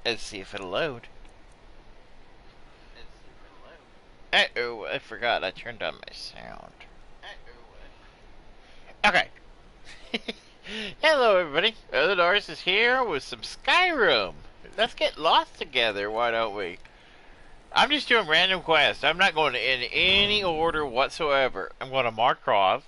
Let's see if it'll load. Uh-oh, I forgot I turned on my sound. Okay. Hello everybody, Elidars is here with some Skyrim. Let's get lost together, why don't we? I'm just doing random quests. I'm not going in any order whatsoever. I'm going to Markov.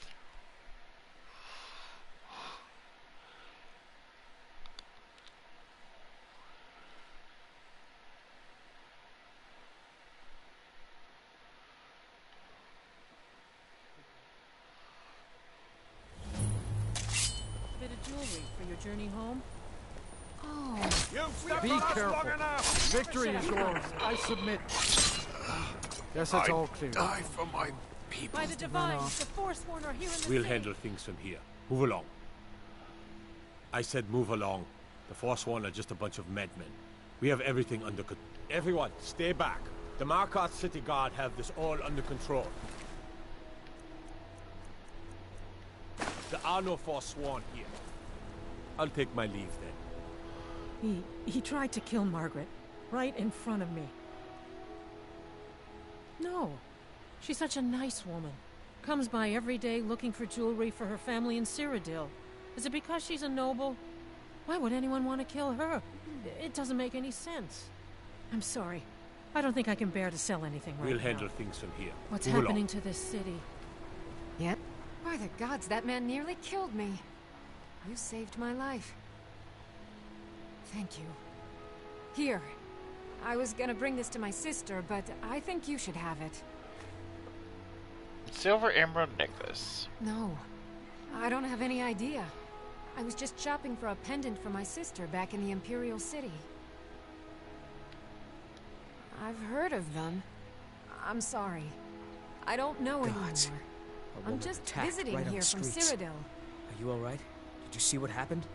Bit of jewelry for your journey home. Be careful. Victory is yours. I submit. Yes, it's all clear. Die for my people. By the Divines, the Forsworn are here in the We'll city. handle things from here. Move along. I said move along. The Forsworn are just a bunch of madmen. We have everything under control. Everyone, stay back. The Markarth City Guard have this all under control. There are no Forsworn here. I'll take my leave then. He tried to kill Margaret, right in front of me. No, she's such a nice woman. Comes by every day looking for jewelry for her family in Cyrodiil. Is it because she's a noble? Why would anyone want to kill her? It doesn't make any sense. I'm sorry. I don't think I can bear to sell anything right now. We'll handle things from here. What's Move happening along. to this city? Yep. By the gods, that man nearly killed me. You saved my life. Thank you. Here. I was gonna bring this to my sister, but I think you should have it. Silver emerald necklace. No. I don't have any idea. I was just shopping for a pendant for my sister back in the Imperial City. I've heard of them. I'm sorry. I don't know Gods. anymore. A I'm woman just attacked visiting right on here the from streets. Cyrodiil. Are you alright? Did you see what happened?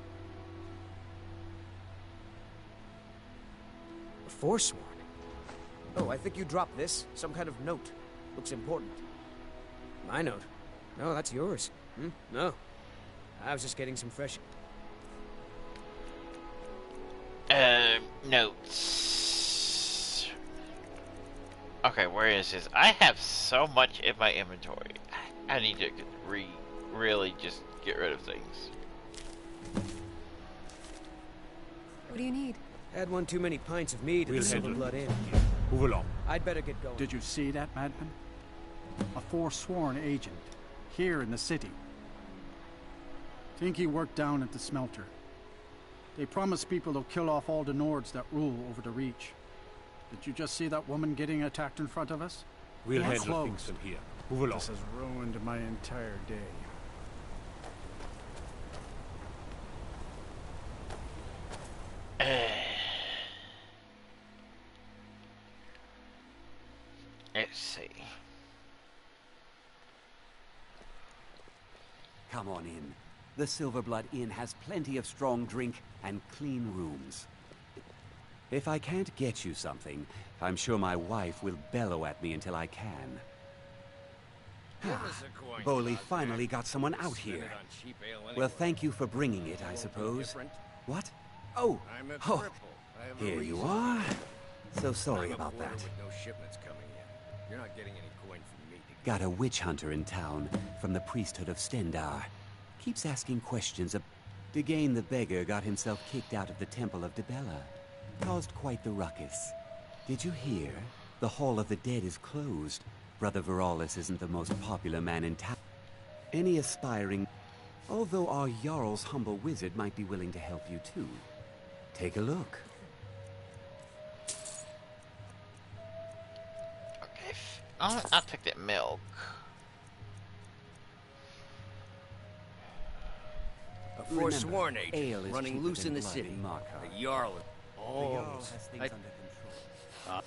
A Forsworn? Oh, I think you dropped this. Some kind of note. Looks important. My note? No, that's yours. No. I was just getting some fresh... Notes. Okay, where is this? I have so much in my inventory. I need to really just get rid of things. What do you need? Had one too many pints of mead at We'll the Silver handle Blood Inn. Move along. I'd better get going. Did you see that, madman? A Forsworn agent, here in the city. Think he worked down at the smelter. They promise people they'll kill off all the Nords that rule over the Reach. Did you just see that woman getting attacked in front of us? We'll We're handle close. things from here. Move along. This has ruined my entire day. Let's see. Come on in. The Silver Blood Inn has plenty of strong drink and clean rooms. If I can't get you something, I'm sure my wife will bellow at me until I can. Bowley finally got someone out here. Well, thank you for bringing it, I suppose. What? Oh, here you are. So sorry about that. Got a witch hunter in town from the priesthood of Stendar. Keeps asking questions. Degain the beggar got himself kicked out of the Temple of Dibella. Caused quite the ruckus. Did you hear? The Hall of the Dead is closed. Brother Veralis isn't the most popular man in town. Any aspiring... Although our Jarl's humble wizard might be willing to help you too. Take a look. Okay, I'll take that milk. A Forsworn agent ale is running cheaper loose than in the blood city. in Markarth. The Jarl. The Jarl has things under control.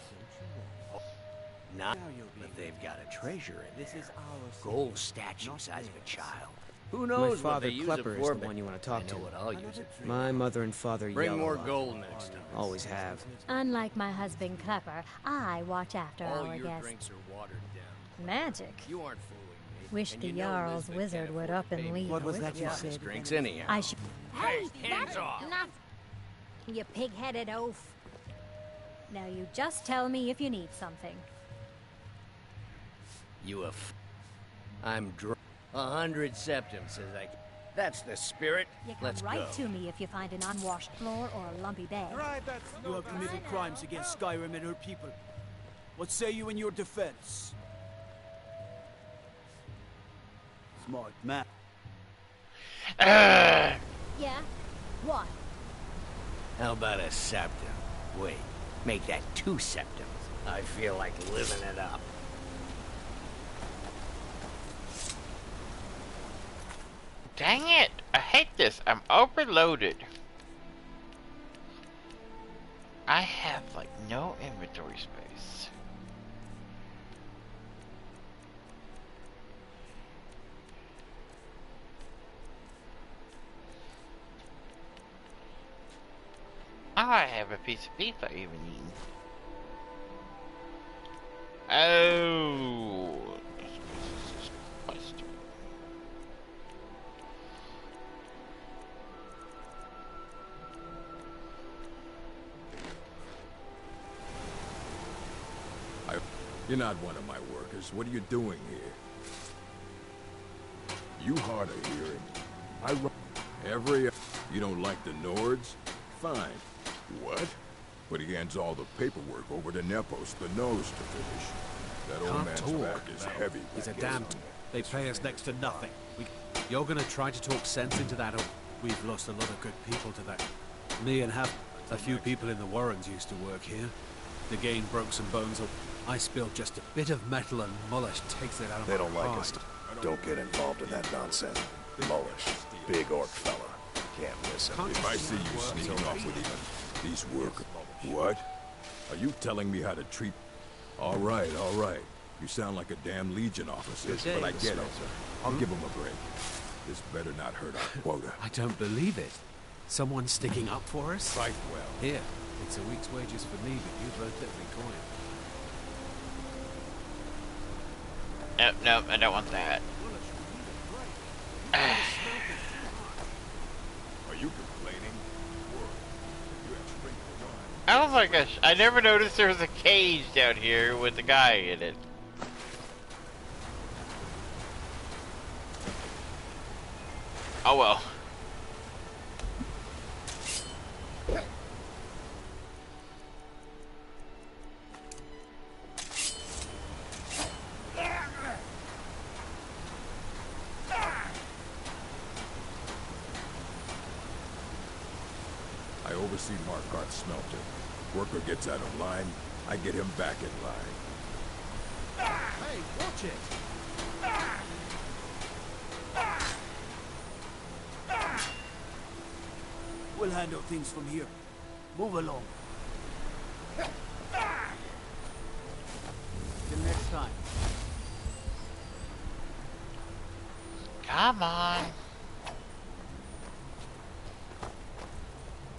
Not, but they've got a treasure in This there. is our Gold city, statue not size of a theirs. child. Who My knows what father they use Klepper it is for, the but one you want to I talk know to. what I'll use it for. My mother and father Bring yell more a lot. gold next time. Always have. Unlike my husband Klepper, I watch after All our your guests. drinks are watered down. Magic. You aren't fooling me. Wish And the you know Jarl's Elizabeth wizard can't would afford up to and pay me leave What was with that you ya. said? Drinks anyhow. I should. Hey, hands off! Enough, you pig-headed oaf. Now you just tell me if you need something. I'm 100 septums, says I. That's the spirit. You come Let's right go. to me if you find an unwashed floor or a lumpy bed. You have committed crimes against Skyrim and her people. What say you in your defense? Smart man. Yeah? What? How about a septum? Wait, make that 2 septums. I feel like living it up. Dang it! I hate this. I'm overloaded. I have like no inventory space. I have a piece of beef I even eaten. Oh. You're not one of my workers. What are you doing here? You hard of hearing. I run every... You don't like the Nords? Fine. What? But he hands all the paperwork over to Nepos, the nose, to finish. That old man's back is heavy. He's a damn... They pay us next to nothing. You're gonna try to talk sense into that, or we've lost a lot of good people to that. Me and half a few people in the Warrens used to work here. Degane broke some bones. I spilled just a bit of metal and Mullish takes it out of my They don't like hide. us. Don't get involved in that nonsense. Mullish, big orc fella. Can't miss him. If I see you sneaking off with even these workers... What? Are you telling me how to treat... All right, all right. You sound like a damn Legion officer, but I get it. I'll give him a break. This better not hurt our quota. I don't believe it. Someone sticking up for us? Fight well. Here, it's a week's wages for me, but you've earned every coin. Nope, nope, I don't want that. Are you complaining? Oh my gosh, I never noticed there was a cage down here with a guy in it. Oh well. I oversee Markarth's smelter. Worker gets out of line, I get him back in line. Hey, watch it! We'll handle things from here. Move along. Till next time. Come on.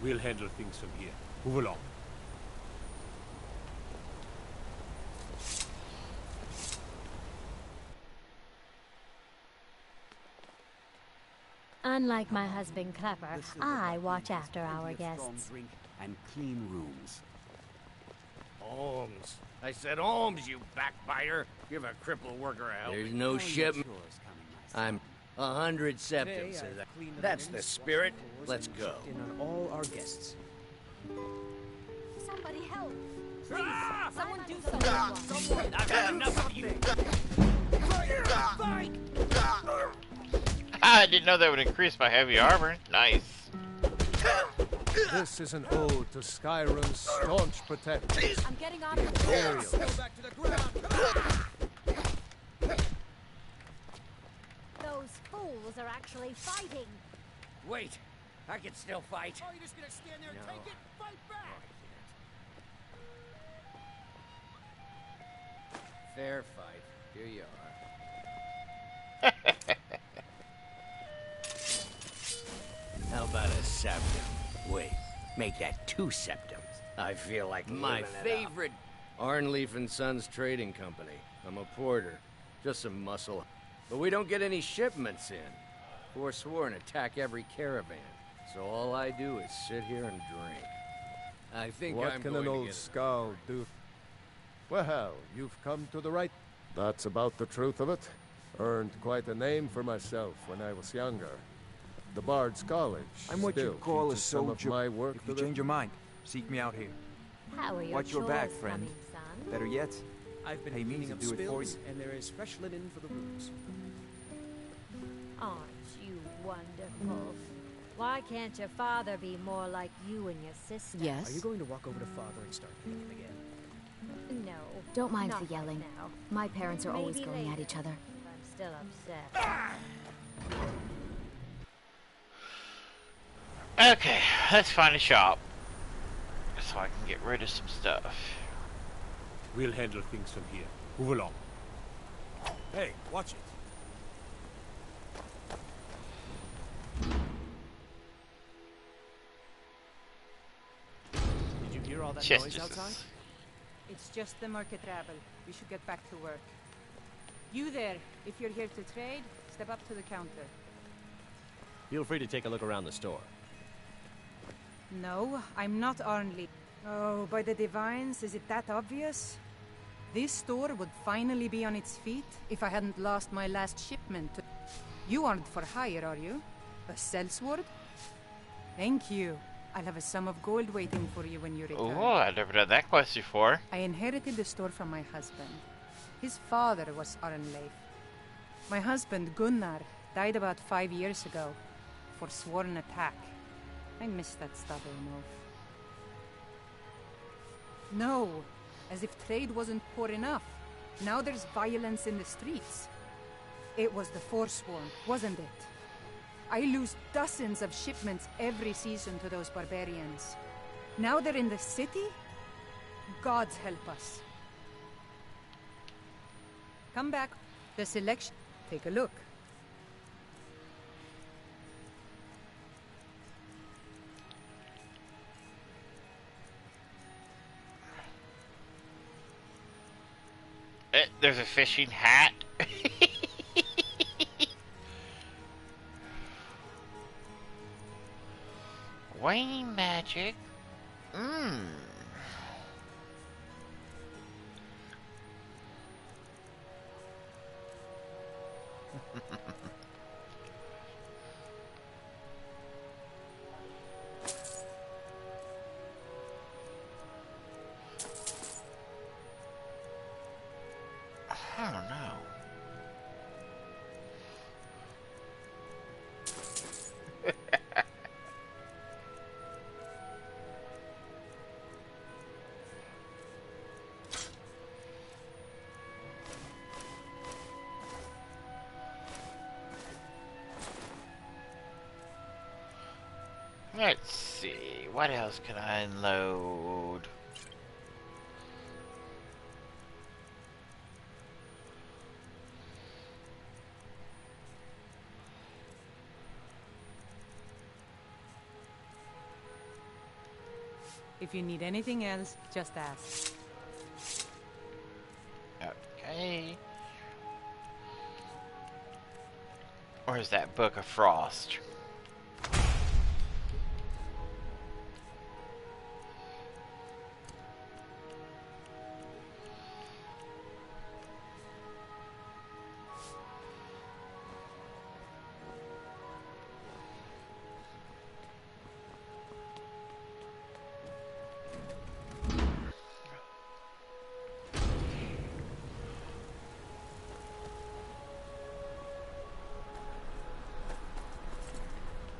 We'll handle things from here. Move along. Unlike my husband Clapper, I watch after our guests. Drink and clean rooms. Holmes. I said Holmes, you backbiter. Give a crippled worker a help. There's no shipment. I'm 100 septums, says I. That's the spirit. Let's go. On all our guests. Somebody help! Please, someone do something. I've had enough of you. I didn't know that would increase my heavy armor. Nice. This is an ode to Skyrim's staunch protectors. I'm getting on the stairs. Go back to the ground. Those fools are actually fighting. Wait, I can still fight. Oh, you're just gonna stand there and take it? Fight back! Fair fight. Here you are. How about a septum? Wait, make that 2 septums. I feel like my favorite. Arnleaf and Sons Trading Company. I'm a porter. Just some muscle. But we don't get any shipments in. Forsworn attack every caravan. So all I do is sit here and drink. I think What I'm can going an to old get scowl do? Well, you've come to the right. That's about the truth of it. Earned quite a name for myself when I was younger. The Bard's College. I'm what still you'd call a teaches some of soldier. my work If you to the- change your mind, seek me out here. How are your Watch your chores back, friend. coming, son? Better yet, I've been pay me cleaning to up do it for spills, you. and there is fresh linen for the rooms. Aren't you wonderful? Why can't your father be more like you and your sister? Are you going to walk over to Father and start hitting him again? No. Don't mind not the yelling. right now. My parents are always Maybe going at later, each other. if I'm still upset. Okay, let's find a shop so I can get rid of some stuff. We'll handle things from here. Move along. Hey, watch it. Did you hear all that Yes, noise this outside? is- It's just the market rabble. We should get back to work. You there, if you're here to trade, step up to the counter. Feel free to take a look around the store. No, I'm not Arnley. Oh, by the divines, is it that obvious? This store would finally be on its feet if I hadn't lost my last shipment. You aren't for hire, are you? A sellsword? Thank you. I'll have a sum of gold waiting for you when you return. Oh, I've never done that quest before. I inherited the store from my husband. His father was Arnleif. My husband, Gunnar, died about 5 years ago for sworn attack. I miss that stubborn oath. No, as if trade wasn't poor enough. Now there's violence in the streets. It was the Forsworn, wasn't it? I lose dozens of shipments every season to those barbarians. Now they're in the city? Gods help us. Come back. The selection. Take a look. There's a fishing hat. Waning magic. I don't know. Let's see, what else can I unload? If you need anything else, just ask. Okay. Where's that Book of Frost?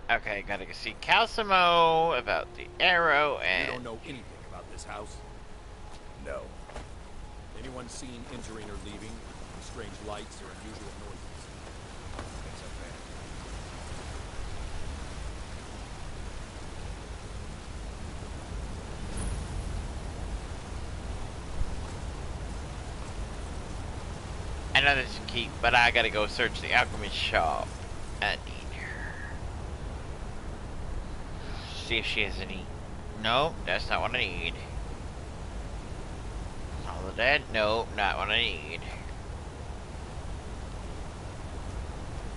Okay, gotta go see Calcimo about the arrow and... You don't know anything about this house? No. Anyone seen entering or leaving? Strange lights or unusual noises? That's a man. I know there's a keep, but I gotta go search the alchemist shop. I need her. See if she has any. No, that's not what I need. All of that? No, not what I need.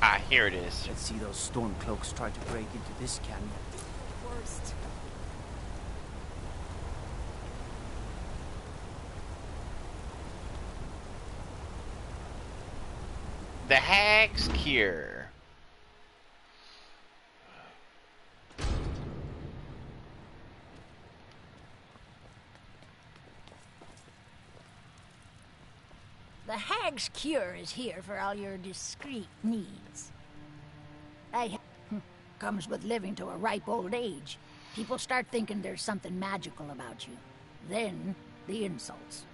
Ah, here it is. Let's see those stormcloaks try to break into this canyon. Worst. The Hag's Cure. The Hag's Cure is here for all your discreet needs. Comes with living to a ripe old age. People start thinking there's something magical about you. Then, the insults.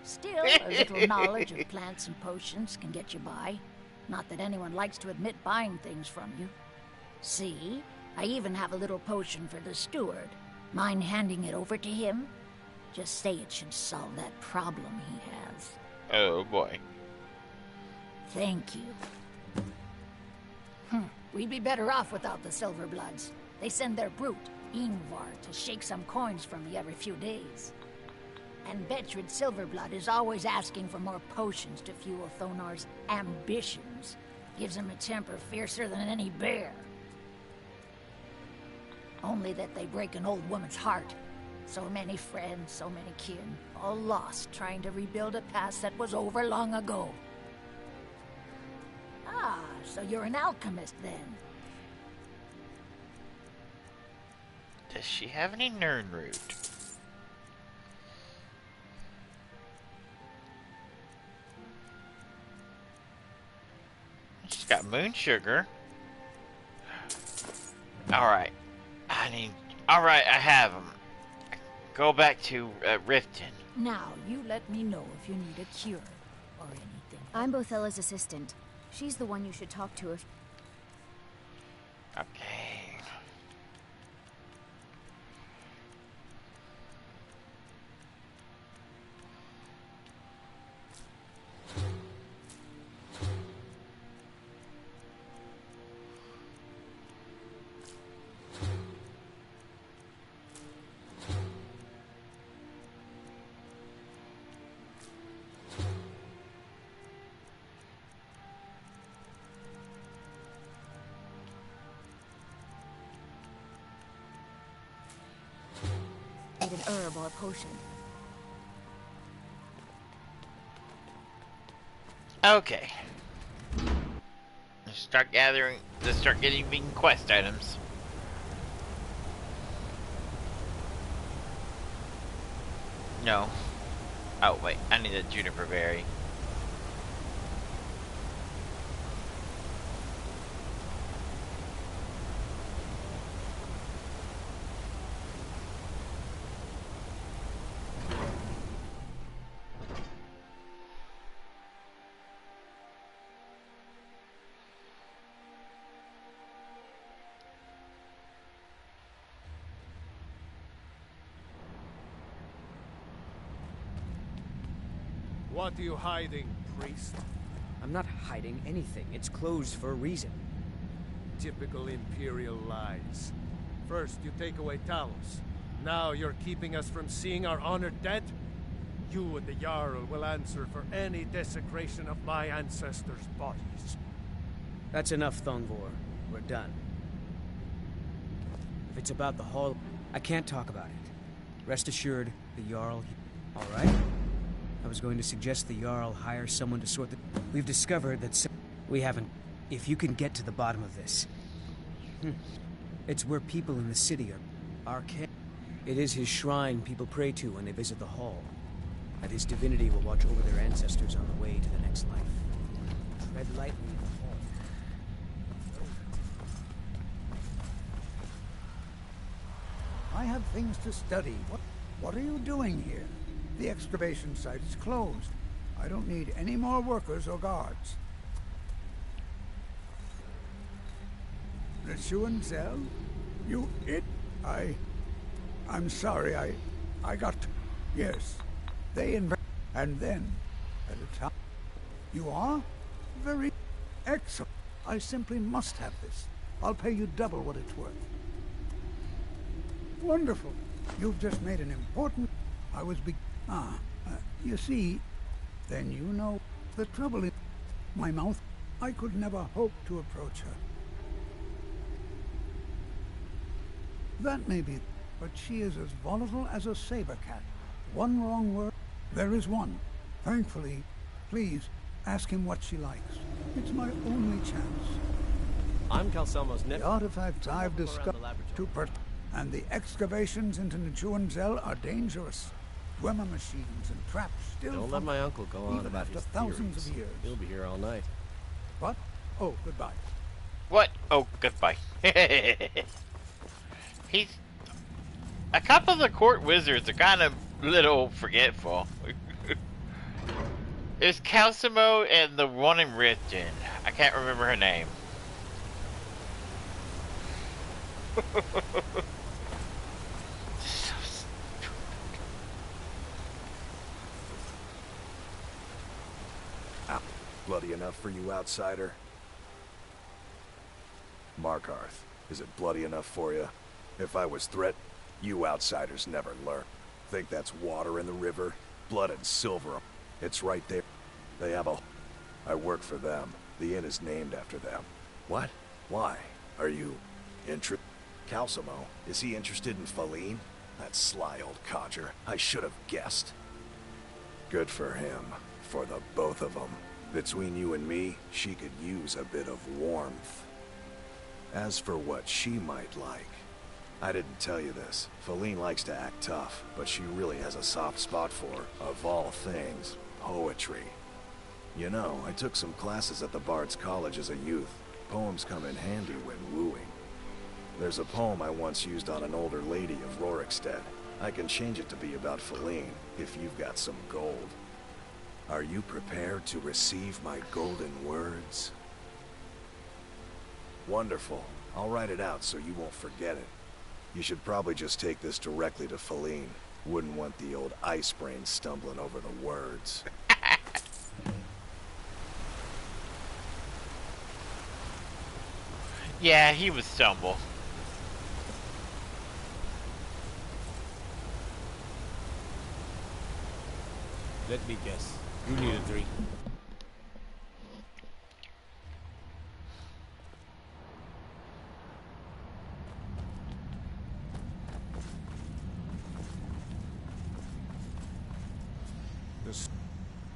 Still, a little knowledge of plants and potions can get you by. Not that anyone likes to admit buying things from you. See, I even have a little potion for the steward. Mind handing it over to him? Just say it should solve that problem he has. Oh boy. Thank you. We'd be better off without the Silverbloods. They send their brute, Ingvar, to shake some coins from me every few days. And Betrid Silverblood is always asking for more potions to fuel Thonar's ambitions. Gives him a temper fiercer than any bear. Only that they break an old woman's heart. So many friends, so many kin, all lost trying to rebuild a past that was over long ago. Ah, so you're an alchemist then. Does she have any Nirnroot? She's got moon sugar. Alright. Alright, I have them. Go back to Riften. Now, you let me know if you need a cure or anything. I'm Bothella's assistant. She's the one you should talk to if... Okay. Need an herb or a potion. Okay. Let's start getting quest items. No. Oh wait, I need a juniper berry. What are you hiding, priest? I'm not hiding anything. It's closed for a reason. Typical Imperial lies. First, you take away Talos. Now you're keeping us from seeing our honored dead? You and the Jarl will answer for any desecration of my ancestors' bodies. That's enough, Thongvor. We're done. If it's about the Hall, I can't talk about it. Rest assured, the Jarl... All right? I was going to suggest the Jarl hire someone to sort the... We've discovered that we haven't... If you can get to the bottom of this... It's where people in the city are... Arcane. It is his shrine people pray to when they visit the Hall. And his divinity will watch over their ancestors on the way to the next life. Tread lightly in the Hall. I have things to study. What are you doing here? The excavation site is closed. I don't need any more workers or guards. Lechuan Zell? I'm sorry, I got... Yes. They and then, at a time... You are? Very excellent. I simply must have this. I'll pay you double what it's worth. Wonderful. You've just made an important... you see, then you know the trouble in my mouth. I could never hope to approach her. That may be, but she is as volatile as a saber cat. One wrong word, there is one. Thankfully, please ask him what she likes. It's my only chance. I'm Calselmo's nephew. The artifacts I've Look around the discovered laboratory. and the excavations into Njuanzel are dangerous. Dwemer machines and traps still Don't let my uncle go on even about after his thousands theories. of years. He'll be here all night. What? Oh, goodbye. What? Oh, goodbye. He's... A couple of the court wizards are kind of little forgetful. There's Calcimo and the one in Riften. I can't remember her name. Bloody enough for you, outsider? Markarth, is it bloody enough for you? If I was you outsiders never learn. Think that's water in the river? Blood and silver. It's right there. They have a... I work for them. The inn is named after them. What? Why? Are you... interested? Calcimo, is he interested in Faline? That sly old codger. I should have guessed. Good for him. For the both of them. Between you and me, she could use a bit of warmth. As for what she might like, I didn't tell you this. Faline likes to act tough, but she really has a soft spot for, of all things, poetry. You know, I took some classes at the Bard's College as a youth. Poems come in handy when wooing. There's a poem I once used on an older lady of Rorikstead. I can change it to be about Faline, if you've got some gold. Are you prepared to receive my golden words? Wonderful. I'll write it out so you won't forget it. You should probably just take this directly to Faline. Wouldn't want the old ice brain stumbling over the words. Yeah, he would stumble. Let me guess. You need a drink.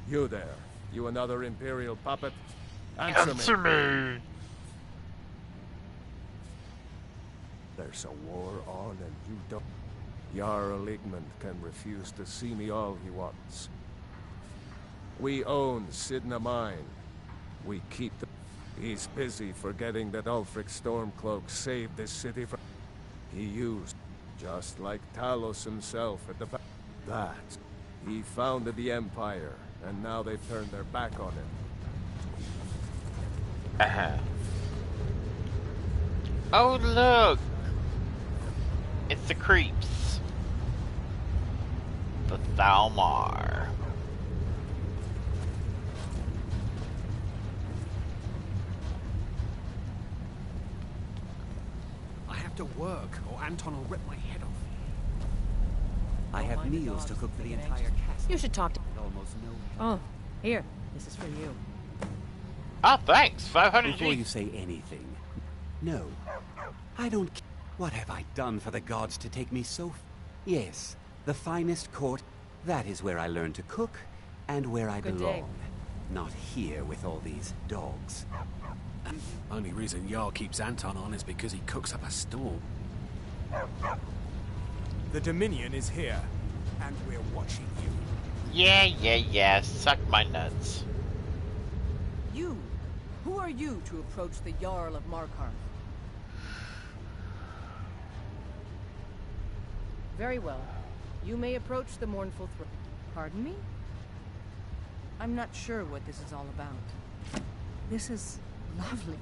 You there. You another Imperial puppet? Answer me. There's a war on and you don't... Jarl Igmund can refuse to see me all he wants. We own Sidna Mine. We keep the... He's busy forgetting that Ulfric Stormcloak saved this city from... He used, just like Talos himself at the back. That. He founded the Empire, and now they've turned their back on him. Oh, look! It's the creeps. The Thalmar. I have to work, or Anton will rip my head off. I have meals to cook for the entire cast. You should talk to... Almost no... Oh, here. This is for you. Oh, thanks. 500 Before G. you say anything, no. I don't... What have I done for the gods to take me so... Yes, the finest court. That is where I learned to cook, and where I Good belong. day. Not here with all these dogs. Only reason Jarl keeps Anton on is because he cooks up a storm. The Dominion is here, and we're watching you. Yeah. Suck my nuts. You! Who are you to approach the Jarl of Markarth? Very well. You may approach the mournful throne. Pardon me? I'm not sure what this is all about. This is lovely.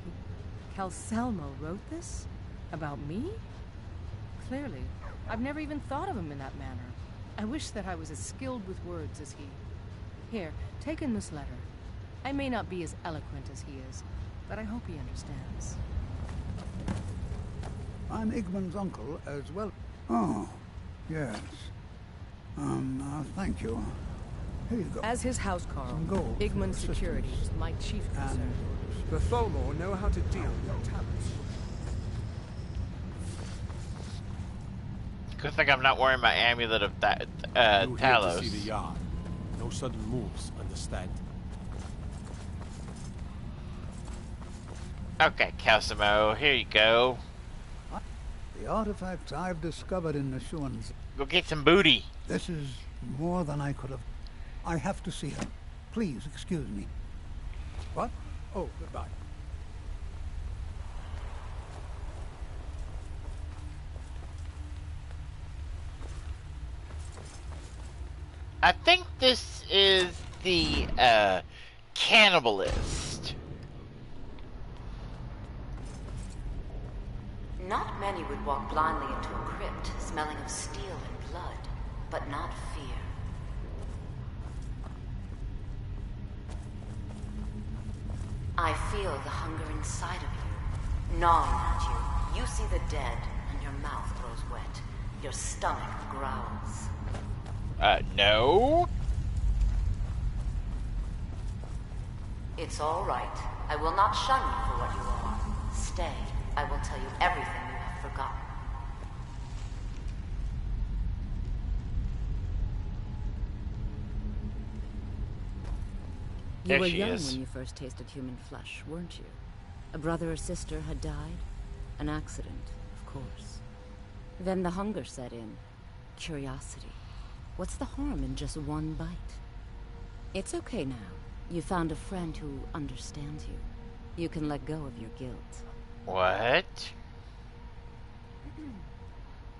Calselmo wrote this? About me? Clearly. I've never even thought of him in that manner. I wish that I was as skilled with words as he. Here, take in this letter. I may not be as eloquent as he is, but I hope he understands. I'm Igmund's uncle as well. Oh, yes. Thank you. Here you go. As his housecarl, Some gold for Igmund's assistance. security is my chief concern. The Thalmor know how to deal with talents. Good thing I'm not wearing my amulet of You here to Talos. see the yard. No sudden moves, understand? Okay, Cosimo, here you go. The artifacts I've discovered in Nishuan's. Go get some booty. This is more than I could have. I have to see her. Please excuse me. What? Oh, goodbye. I think this is the cannibalist. Not many would walk blindly into a crypt, smelling of steel and blood, but not fear. I feel the hunger inside of you, gnawing at you. You see the dead, and your mouth grows wet. Your stomach growls. No. It's all right. I will not shun you for what you are. Stay. I will tell you everything you have forgotten. You were young when you first tasted human flesh, weren't you? A brother or sister had died? An accident, of course. Then the hunger set in. Curiosity. What's the harm in just one bite? It's okay now. You found a friend who understands you. You can let go of your guilt. What?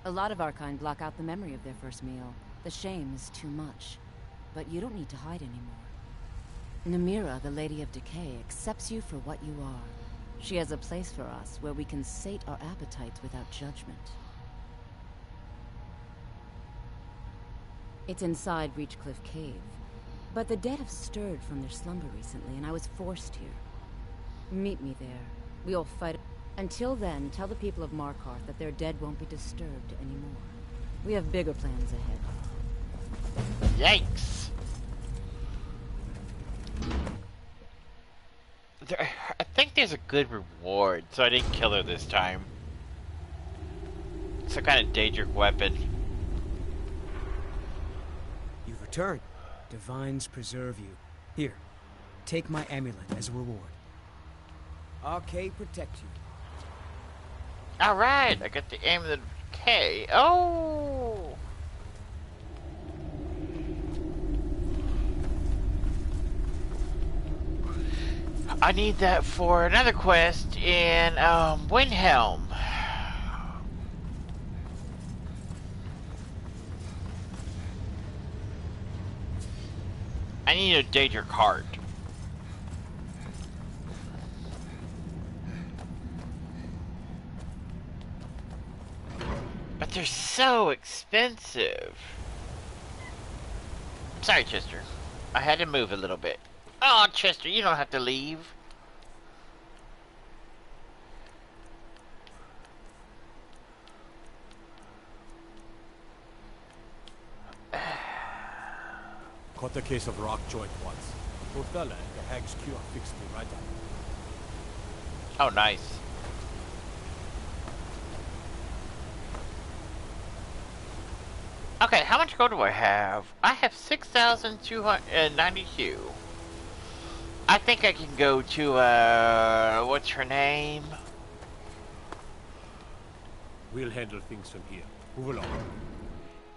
A lot of our kind block out the memory of their first meal. The shame is too much. But you don't need to hide anymore. Namira, the Lady of Decay, accepts you for what you are. She has a place for us where we can sate our appetites without judgment. It's inside Reachcliff Cave. But the dead have stirred from their slumber recently, and I was forced here. Meet me there. We'll fight. Until then, tell the people of Markarth that their dead won't be disturbed anymore. We have bigger plans ahead. Yikes. I think there's a good reward, so I didn't kill her this time. Some kind of dangerous weapon. You've returned. Divines preserve you. Here, take my amulet as a reward. Arcade protect you. Alright, I got the amulet of decay. Oh! I need that for another quest in Windhelm. I need a danger card. But they're so expensive. Sorry, Chester. I had to move a little bit. Oh, Chester, you don't have to leave. Caught a case of rock joint once. Portella and the hag's cure fixed me right up. Oh, nice. Okay, how much gold do I have? I have 6,292. I think I can go to, what's her name? We'll handle things from here. Move along.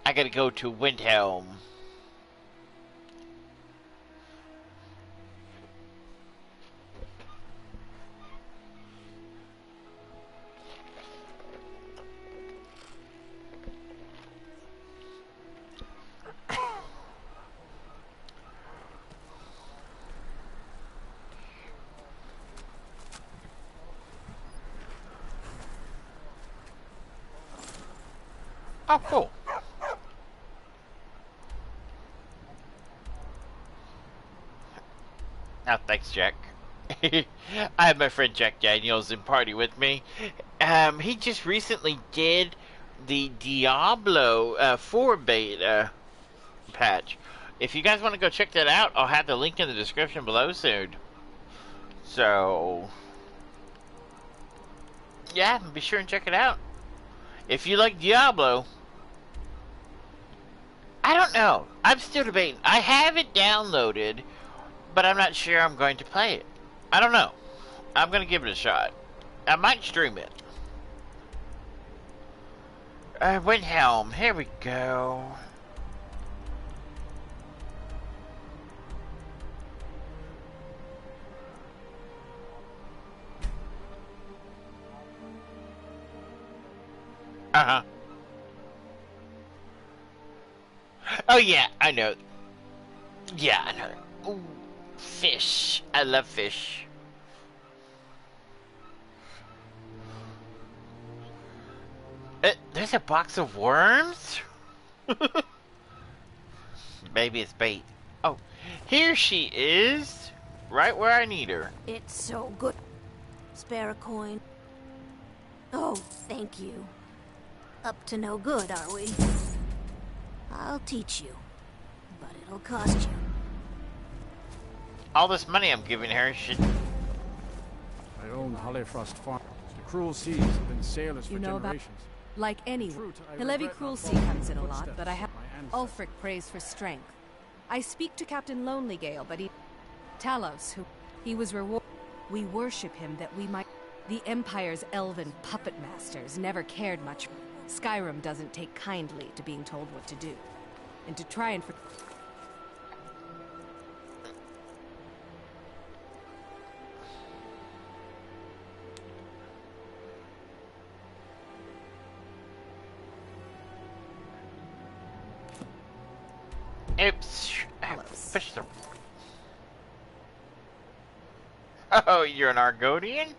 I gotta go to Windhelm. Oh, cool. Oh, thanks, Jack. I have my friend Jack Daniels in party with me. He just recently did the Diablo 4 beta patch. If you guys want to go check that out, I'll have the link in the description below soon. So, yeah, be sure and check it out. If you like Diablo, I don't know. I'm still debating. I have it downloaded, but I'm not sure I'm going to play it. I don't know. I'm gonna give it a shot. I might stream it. Windhelm, here we go. Uh-huh. Oh yeah, I know. Yeah, I know. Ooh, fish. I love fish. There's a box of worms? Maybe it's bait. Oh, here she is. Right where I need her. It's so good. Spare a coin. Oh, thank you. Up to no good, are we? I'll teach you, but it'll cost you. All this money I'm giving her should... I own Hollyfrost Farm. The cruel seas have been sailors for You know about... generations. Like any... The levy cruel sea comes in a lot, but I have... Ulfric prays for strength. I speak to Captain Lonelygale, but he... Talos, who... He was rewarded. We worship him that we might... The Empire's elven puppet masters never cared much. Skyrim doesn't take kindly to being told what to do. And to try and... Oops. Fish the... Oh, you're an Argonian?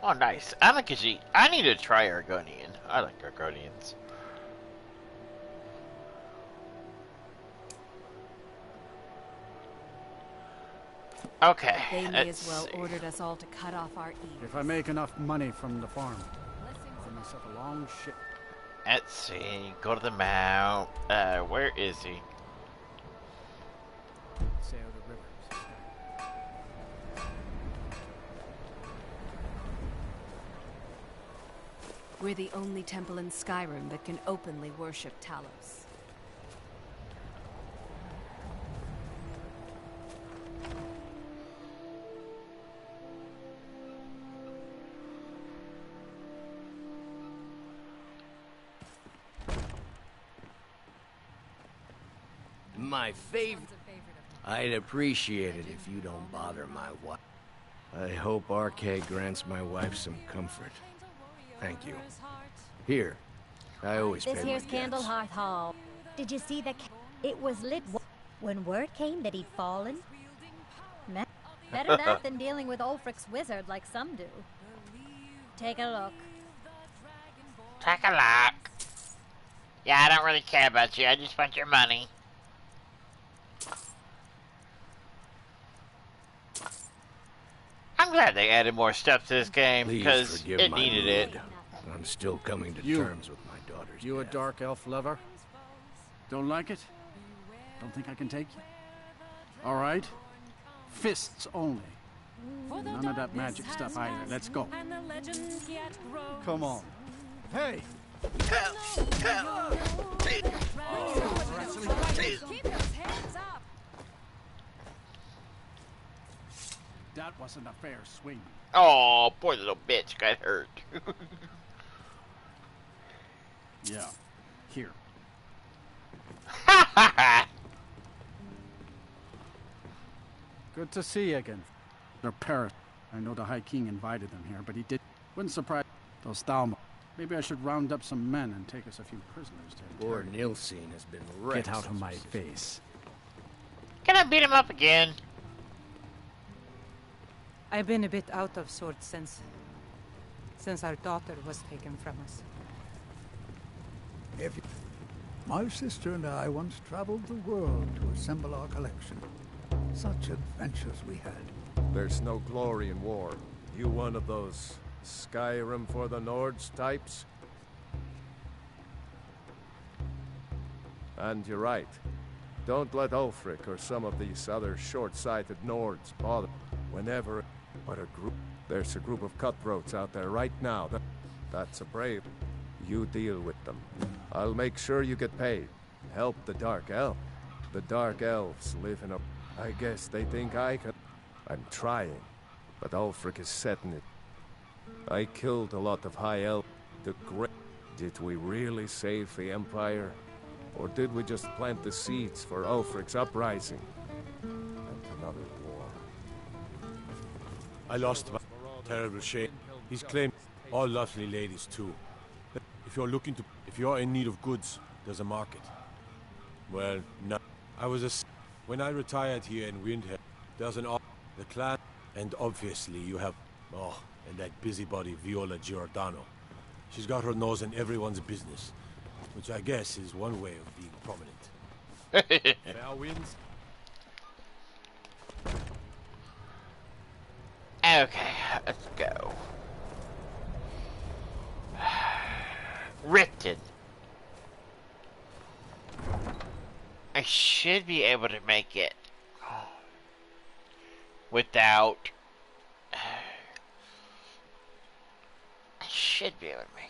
Oh, nice. I'm a Khajiit. I need to try Argonian. I like Argonians. Okay. They may as well ordered us all to cut off our ears. If I make enough money from the farm, I'll find myself a long ship. Let's see. Go to the mount. Where is he? Sail the rivers. We're the only temple in Skyrim that can openly worship Talos. My favorite. I'd appreciate it if you don't bother my wife. I hope Arcade grants my wife some comfort. Thank you. Here. I always pay This my here's debts. Candlehearth Hall. Did you see the... It was lit when word came that he'd fallen? Better that than dealing with Ulfric's wizard like some do. Take a look. Take a look. Yeah, I don't really care about you. I just want your money. I'm glad they added more stuff to this game Please because forgive it my needed it. mood. I'm still coming to You- terms with my daughter's You a death. dark elf lover? Don't like it? Don't think I can take you? All right. Fists only. None of that magic stuff either. Let's go. Come on. Hey! That wasn't a fair swing. Oh, poor little bitch got hurt. Yeah. Here. Good to see you again. They're Paris. I know the High King invited them here, but he did. Wouldn't surprise those Thalma. Maybe I should round up some men and take us a few prisoners to Poor Nilsine has been wrecked. Get out of since my we- face. Can I beat him up again? I've been a bit out of sorts since our daughter was taken from us. If my sister and I once traveled the world to assemble our collection. Such adventures we had. There's no glory in war. You one of those Skyrim for the Nords types? And you're right. Don't let Ulfric or some of these other short-sighted Nords bother. Whenever... But there's a group of cutthroats out there right now. That's a brave. You deal with them. I'll make sure you get paid. Help the Dark Elf. The Dark Elves live in a... I guess they think I can... I'm trying. But Ulfric is setting it. I killed a lot of High Elf. The great. Did we really save the Empire? Or did we just plant the seeds for Ulfric's uprising? And another war. I lost my terrible shame. He's claimed all lovely ladies too. If you're in need of goods, there's a market. Well, no. When I retired here in Windhelm, there's the clan, and obviously you have, and that busybody Viola Giordano. She's got her nose in everyone's business, which I guess is one way of being prominent. Fair winds. Okay, let's go. Ripton. I should be able to make it without. I should be able to make it.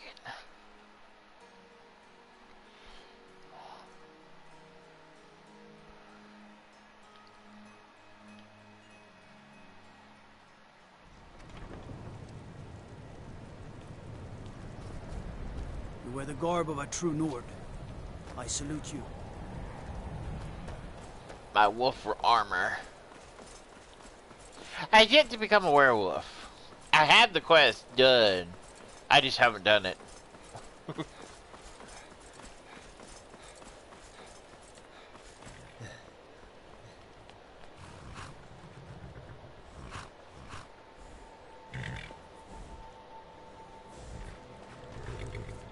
You wear the garb of a true Nord. I salute you. My wolf armor. I have yet to become a werewolf. I have the quest done. I just haven't done it.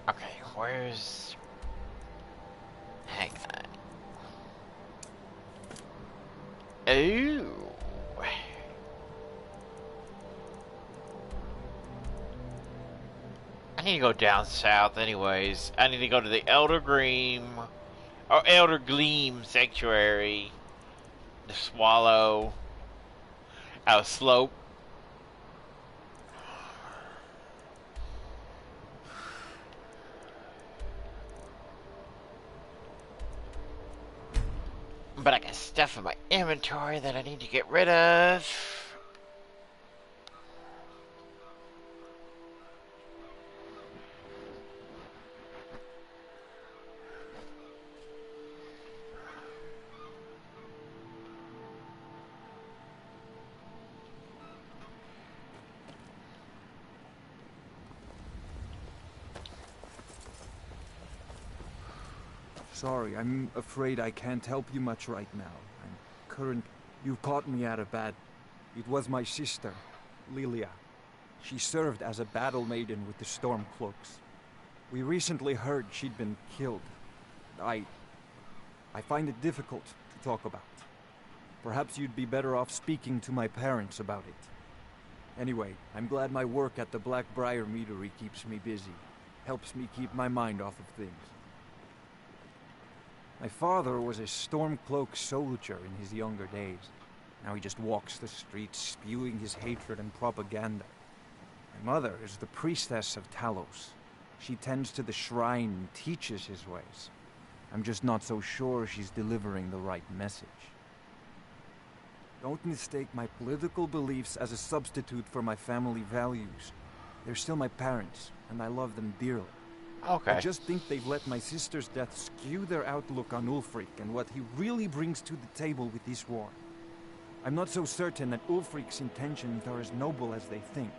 Okay, where's... Hang on. Ooh. I need to go down south anyways. I need to go to the Elder Gleam Sanctuary. The Swallow. Out Slope. But I got stuff in my inventory that I need to get rid of. Sorry, I'm afraid I can't help you much right now. You've caught me at a bad... It was my sister, Lilia. She served as a battle maiden with the Stormcloaks. We recently heard she'd been killed. I find it difficult to talk about. Perhaps you'd be better off speaking to my parents about it. Anyway, I'm glad my work at the Blackbriar Meadery keeps me busy. Helps me keep my mind off of things. My father was a Stormcloak soldier in his younger days. Now he just walks the streets spewing his hatred and propaganda. My mother is the priestess of Talos. She tends to the shrine and teaches his ways. I'm just not so sure she's delivering the right message. Don't mistake my political beliefs as a substitute for my family values. They're still my parents, and I love them dearly. Okay. I just think they've let my sister's death skew their outlook on Ulfric and what he really brings to the table with this war. I'm not so certain that Ulfric's intentions are as noble as they think.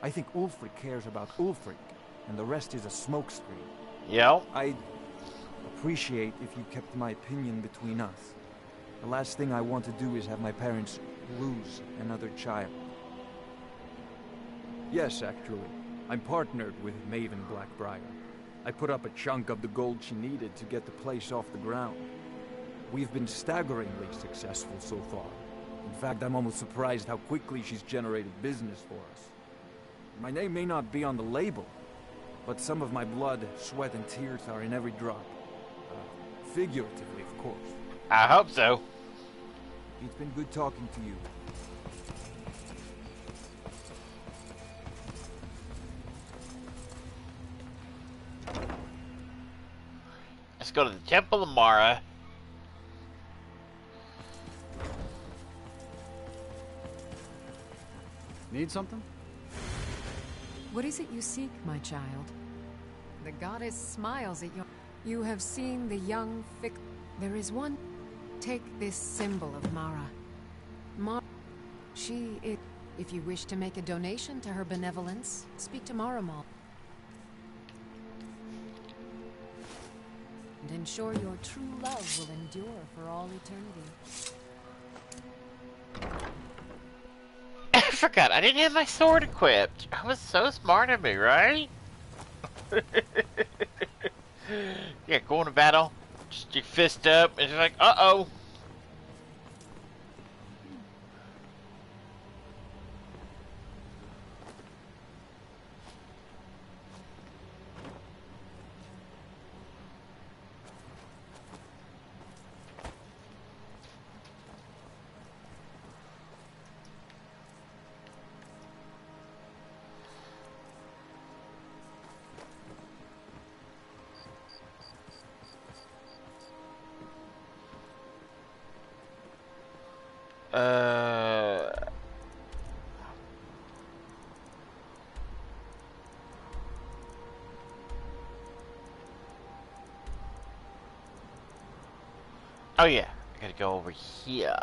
I think Ulfric cares about Ulfric, and the rest is a smokescreen. Yep. I'd appreciate if you kept my opinion between us. The last thing I want to do is have my parents lose another child. Yes, actually. I'm partnered with Maven Blackbriar. I put up a chunk of the gold she needed to get the place off the ground. We've been staggeringly successful so far. In fact, I'm almost surprised how quickly she's generated business for us. My name may not be on the label, but some of my blood, sweat, and tears are in every drop. Figuratively, of course. I hope so. It's been good talking to you. Let's go to the Temple of Mara. Need something? What is it you seek, my child? The goddess smiles at you. You have seen the young There is one. Take this symbol of Mara. She is... If you wish to make a donation to her benevolence, speak to Maramal. And ensure your true love will endure for all eternity. I forgot, I didn't have my sword equipped. I was so smart of me, right? Yeah, go into battle, just your fist up, and it's like, uh-oh. Oh yeah, I gotta go over here.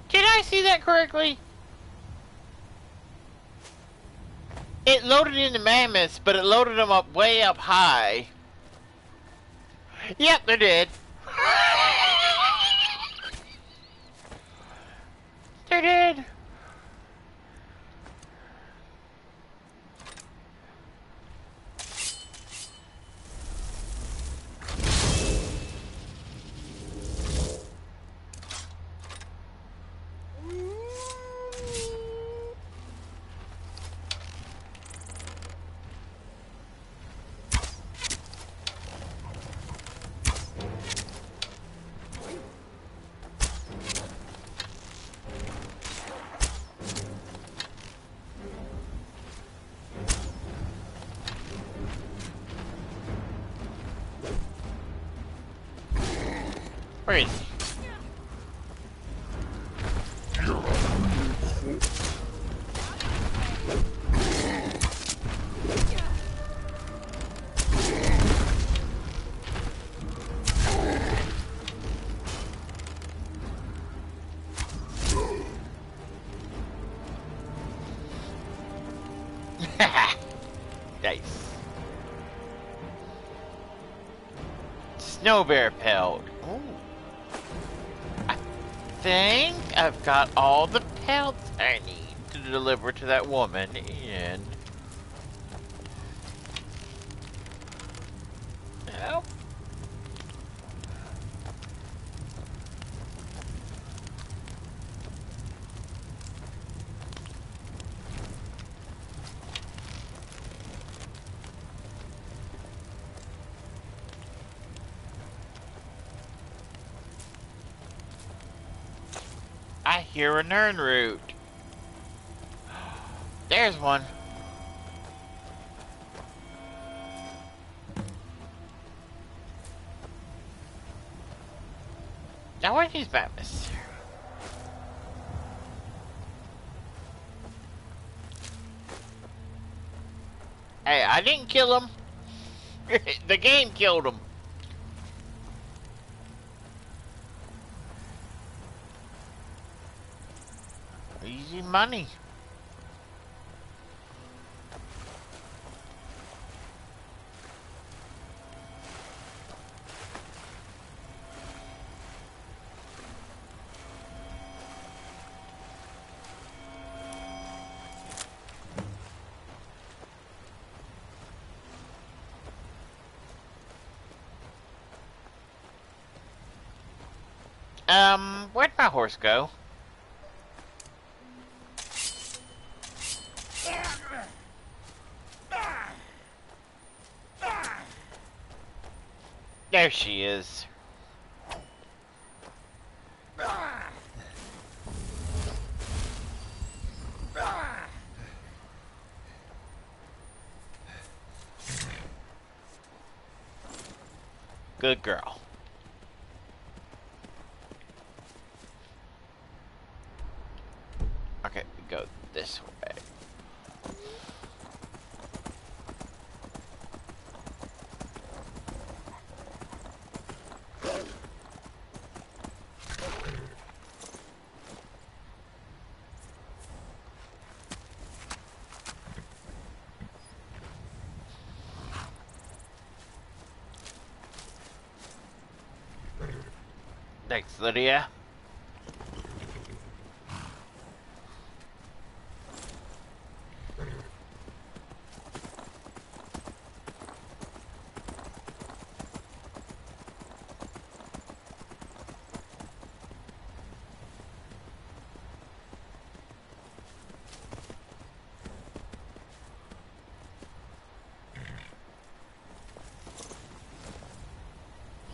Did I see that correctly? It loaded in the mammoths, but it loaded them up way up high. Yep, they did. They did. Where is he? Nice. Snow bear pelt. Ooh. I think I've got all the pelts I need to deliver to that woman, and nope. I hear a Nern root. There's one. Now where are these mammoths? Hey, I didn't kill them. The game killed them. Easy money. Where'd my horse go? There she is. Good girl. Okay, go this way. Thanks, Lydia.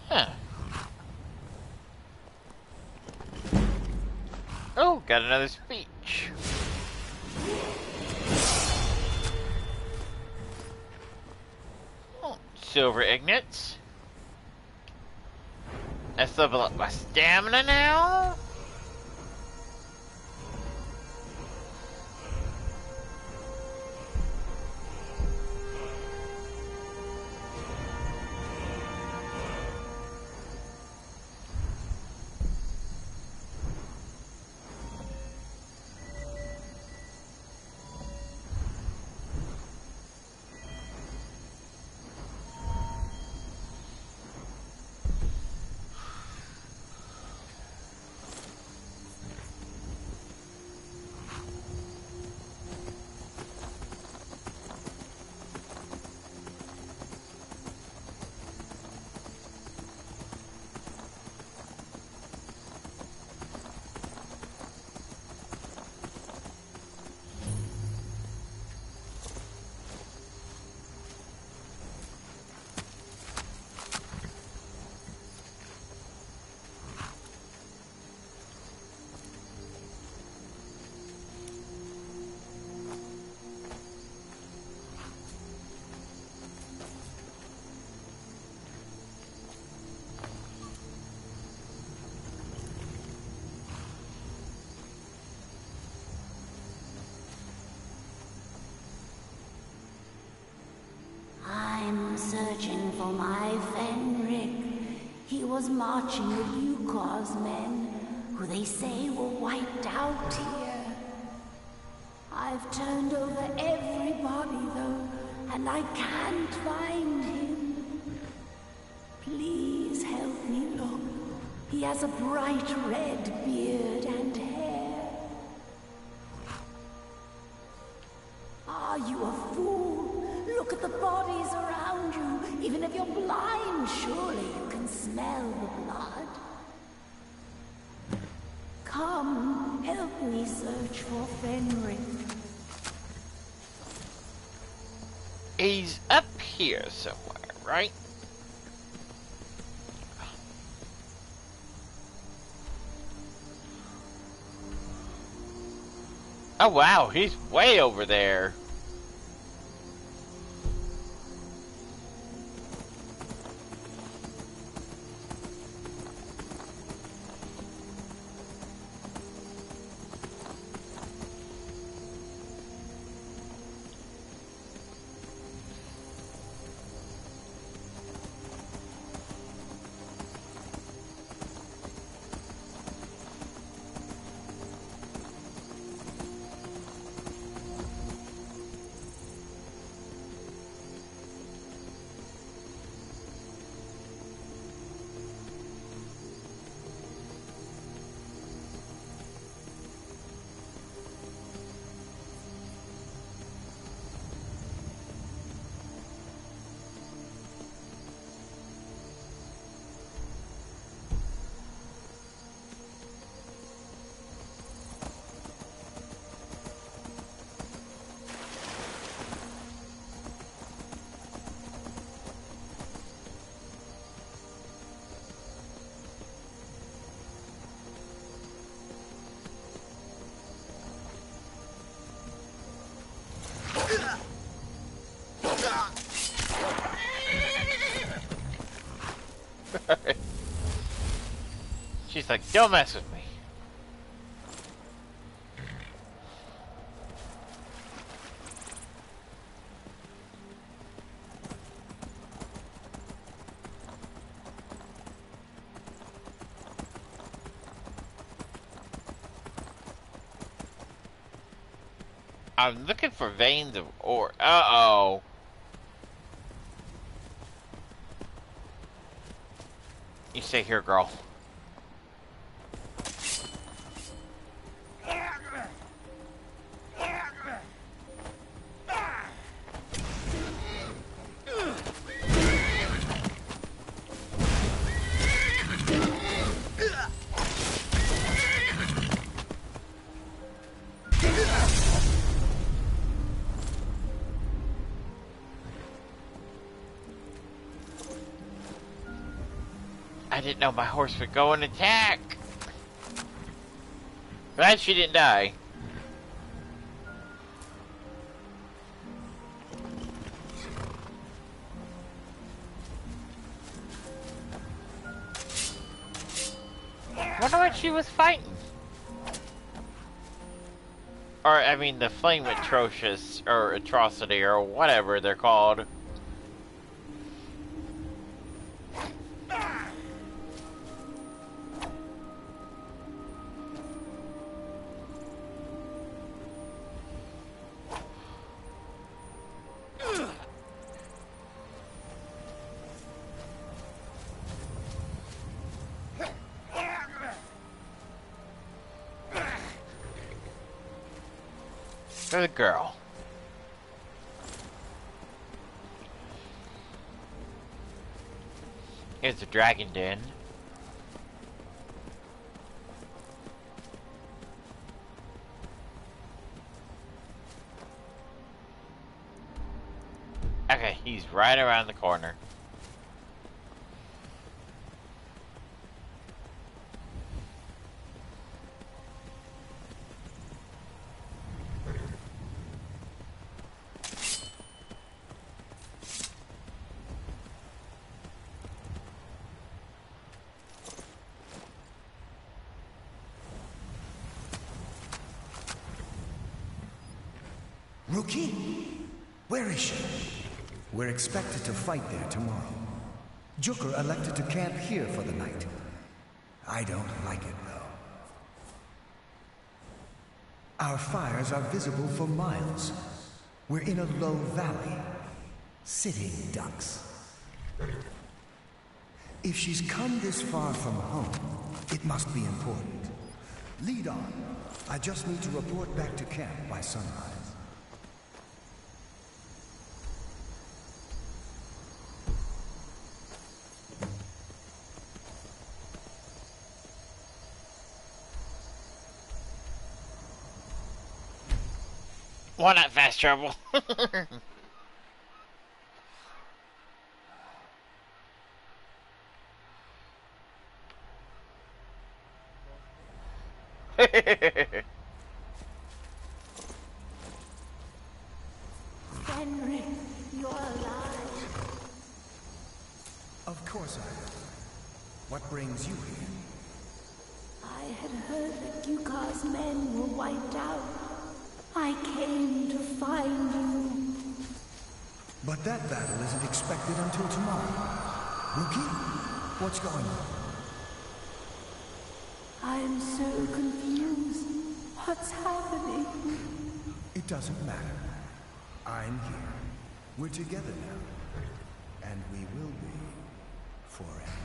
Huh. Oh, got another speech. Oh, silver ignits. Let's level up my stamina now. I'm searching for my Fenric. He was marching with Yukor's men, who they say were wiped out here. I've turned over everybody, though, and I can't find him. Please help me look. He has a bright red beard and hair. Are you a fool? Look at the bodies around you. Even if you're blind, surely you can smell the blood. Come, help me search for Fenric. He's up here somewhere, right? Oh wow, he's way over there. like, don't mess with me. I'm looking for veins of ore. Uh-oh. You stay here, girl. I didn't know my horse would go and attack. Glad she didn't die. Wonder what she was fighting. Or, I mean, the flame atrocious, or atrocity, or whatever they're called. Good girl. Here's the dragon den. Okay, he's right around the corner. Rookie? Where is she? We're expected to fight there tomorrow. Jooker elected to camp here for the night. I don't like it, though. Our fires are visible for miles. We're in a low valley. Sitting ducks. If she's come this far from home, it must be important. Lead on. I just need to report back to camp by sunrise. Why not fast travel? Fenric, you're alive. Of course I am. What brings you here? I had heard that Yukar's men were wiped out. I came to find you. But that battle isn't expected until tomorrow. Rookie, what's going on? I'm so confused. What's happening? It doesn't matter. I'm here. We're together now. And we will be. Forever.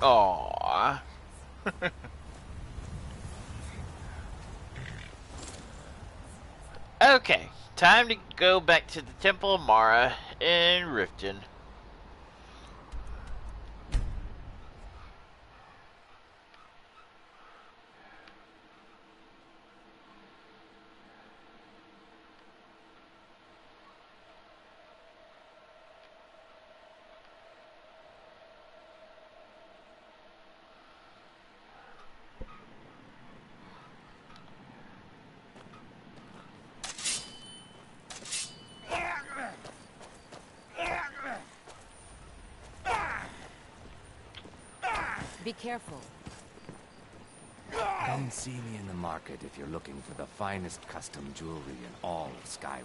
Aww. Okay, time to go back to the Temple of Mara in Riften. Be careful. Come see me in the market if you're looking for the finest custom jewelry in all of Skyrim.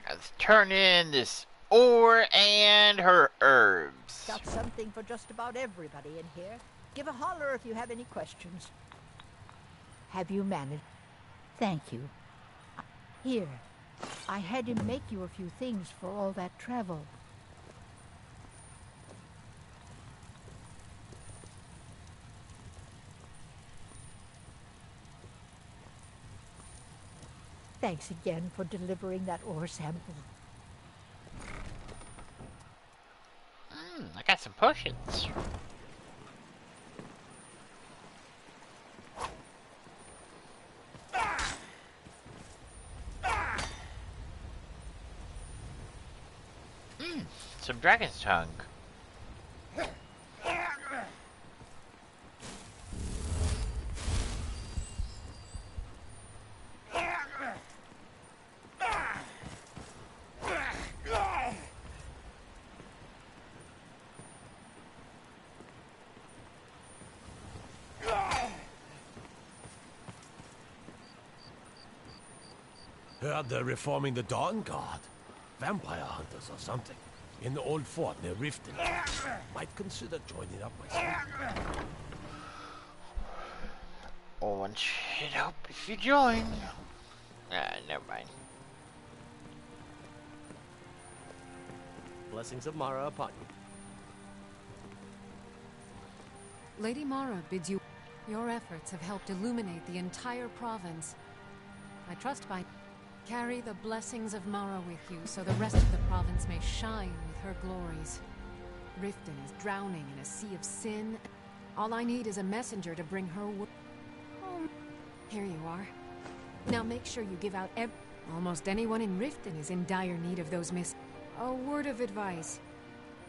Let's turn in this ore and her herbs. Got something for just about everybody in here. Give a holler if you have any questions. Have you managed? Thank you. Here, I had him make you a few things for all that travel. Thanks again for delivering that ore sample. I got some potions. Some dragon's tongue. Heard they're reforming the Dawn Guard. Vampire hunters or something. In the old fort near Riften. Might consider joining up myself. Oh, one should help if you join. Never mind. Blessings of Mara upon you. Lady Mara bids you. Your efforts have helped illuminate the entire province. I trust by carry the blessings of Mara with you so the rest of the province may shine with her glories. Riften is drowning in a sea of sin. All I need is a messenger to bring her home. Here you are. Now make sure you give out almost anyone in Riften is in dire need of those A word of advice.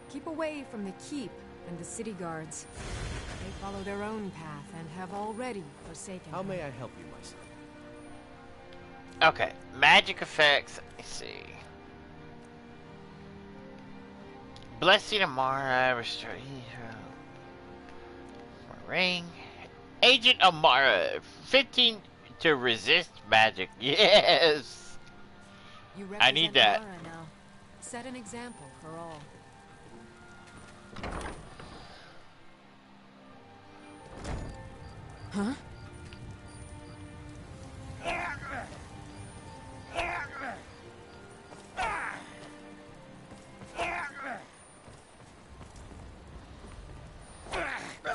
Keep away from the keep and the city guards. They follow their own path and have already forsaken How her. may I help you, my son? Okay, magic effects. Let's see. Blessing Amara, restore ring. Agent Amara, 15 to resist magic. Yes, You I need that. Mara now. Set an example for all. Huh?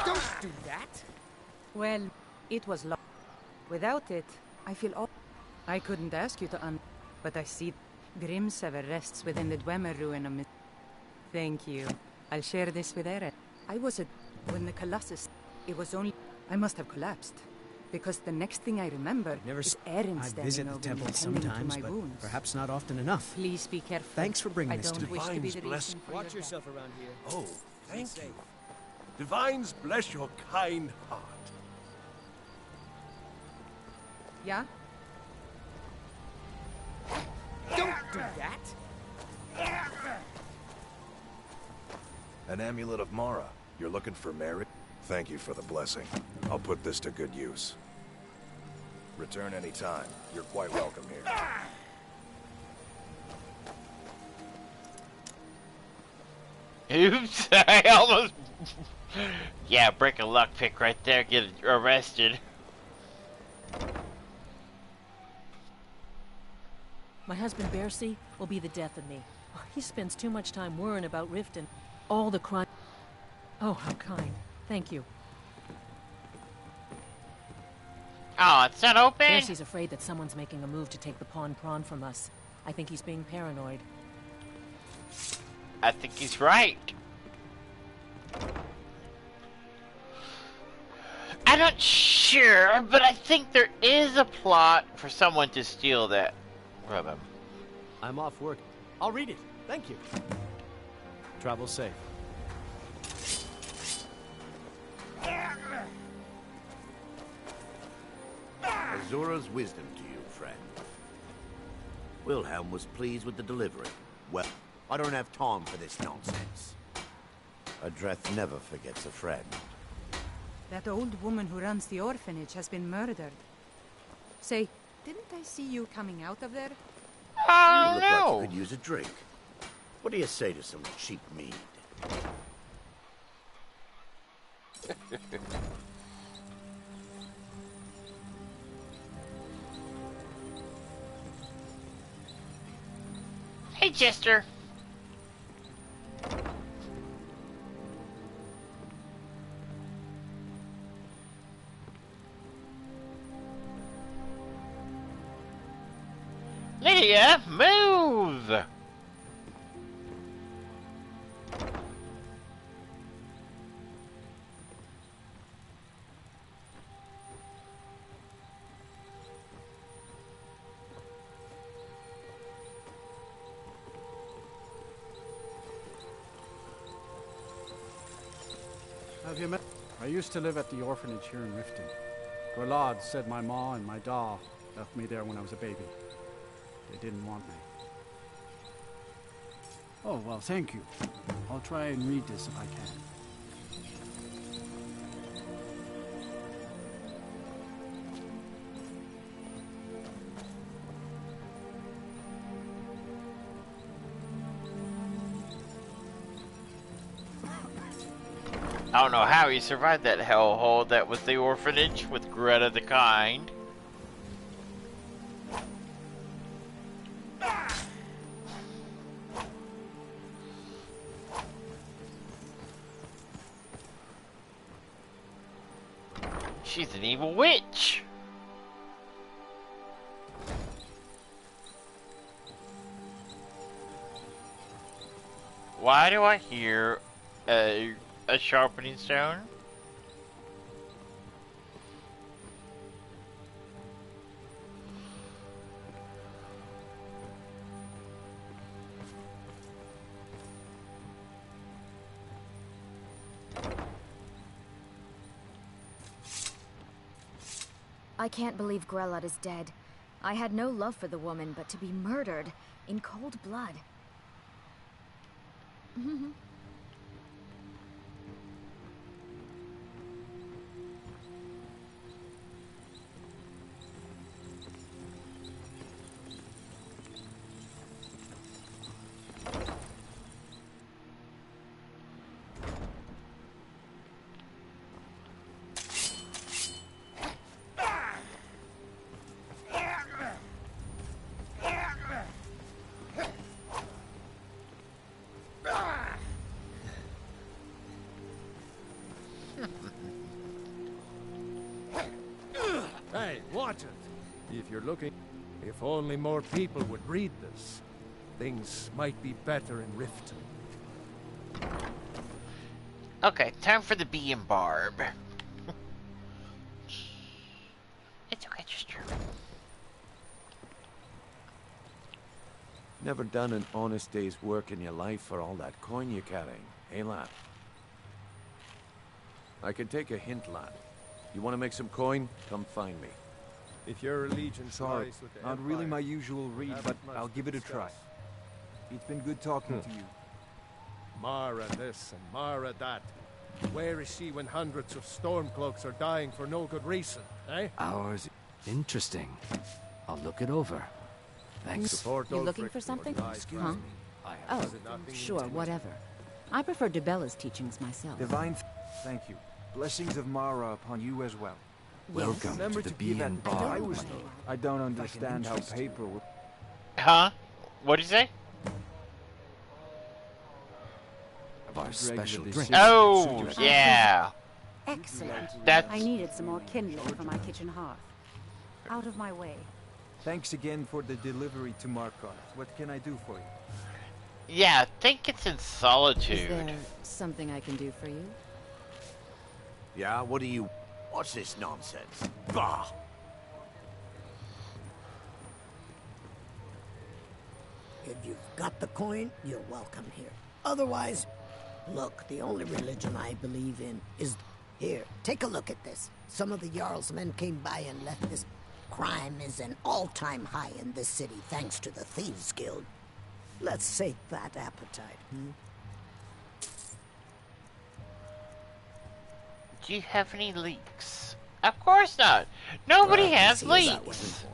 Don't do that! Well, it was long. Without it, I feel all. I couldn't ask you to but I see Grimsever rests within the Dwemer ruin of Thank you. I'll share this with Eren. I was when the Colossus. It was only. I must have collapsed. Because the next thing I remember is Eren I standing visit the over temple me, tending to sometimes, my but wounds. perhaps not often enough. Please be careful. Thanks for bringing I this to don't me. wish to be the Bless. reason for Watch your yourself around here. Oh, thank you. Divines bless your kind heart. Yeah? Don't do that! An amulet of Mara. You're looking for Mary? Thank you for the blessing. I'll put this to good use. Return any time. You're quite welcome here. Oops, I almost... Yeah, break a luck pick right there, get arrested. My husband Bercy will be the death of me. He spends too much time worrying about Riften. All the crime. Oh, how kind. Thank you. Oh, it's not open? Bercy's afraid that someone's making a move to take the pawn prawn from us. I think he's being paranoid. I think he's right. I'm not sure, but I think there is a plot for someone to steal that from him. I'm off work. I'll read it. Thank you. Travel safe. Azura's wisdom to you, friend. Wilhelm was pleased with the delivery. Well, I don't have time for this nonsense. A Dreth never forgets a friend. That old woman who runs the orphanage has been murdered. Say, didn't I see you coming out of there? You look like you could use a drink. What do you say to some cheap mead? Hey, Jester. Lydia, move! Have you met? I used to live at the orphanage here in Riften. Grelad said my ma and my da left me there when I was a baby. They didn't want me. Oh, well, thank you. I'll try and read this if I can. I don't know how he survived that hellhole that was the orphanage with Greta the Kind. She's an evil witch. Why do I hear a sharpening stone? I can't believe Grelad is dead. I had no love for the woman, but to be murdered in cold blood. Hey, watch it. If you're looking... If only more people would read this, things might be better in Riften. Okay, time for the bee and barb. It's okay, just true. Never done an honest day's work in your life for all that coin you're carrying, eh, lad? I can take a hint, lad. You want to make some coin? Come find me. If your allegiance Sorry, lies with the not Empire, really my usual read, but much I'll give it a try. discuss. It's been good talking to you. Mara this and Mara that. Where is she when hundreds of Stormcloaks are dying for no good reason, eh? Ours. Interesting. I'll look it over. Thanks. You looking for something? Huh? Oh, sure, whatever. I prefer Debella's teachings myself. Divine, thank you. Blessings of Mara upon you as well. Welcome to the Bee and Barb. I don't understand how paper will... Huh? What'd you say? Of our special drink. Oh, yeah. Excellent. That's... I needed some more kindling for my kitchen hearth. Out of my way. Thanks again for the delivery to Markarth. What can I do for you? Yeah, I think it's in Solitude. Is there something I can do for you? Yeah, what do you... What's this nonsense? Bah! If you've got the coin, you're welcome here. Otherwise, look, the only religion I believe in is... Here, take a look at this. Some of the Jarl's men came by and left this. Crime is an all-time high in this city thanks to the Thieves' Guild. Let's sate that appetite, Do you have any leaks? Of course not. Nobody Well, has see what that leaks.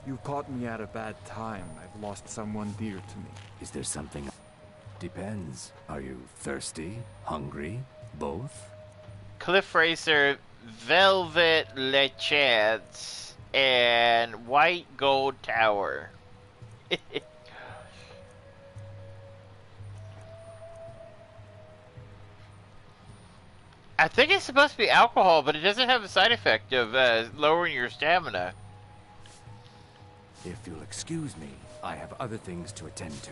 You caught me at a bad time. I've lost someone dear to me. Is there something? Depends. Are you thirsty? Hungry? Both? Cliff Racer, Velvet Lechance, and White Gold Tower. I think it's supposed to be alcohol, but it doesn't have the side effect of lowering your stamina. If you'll excuse me, I have other things to attend to.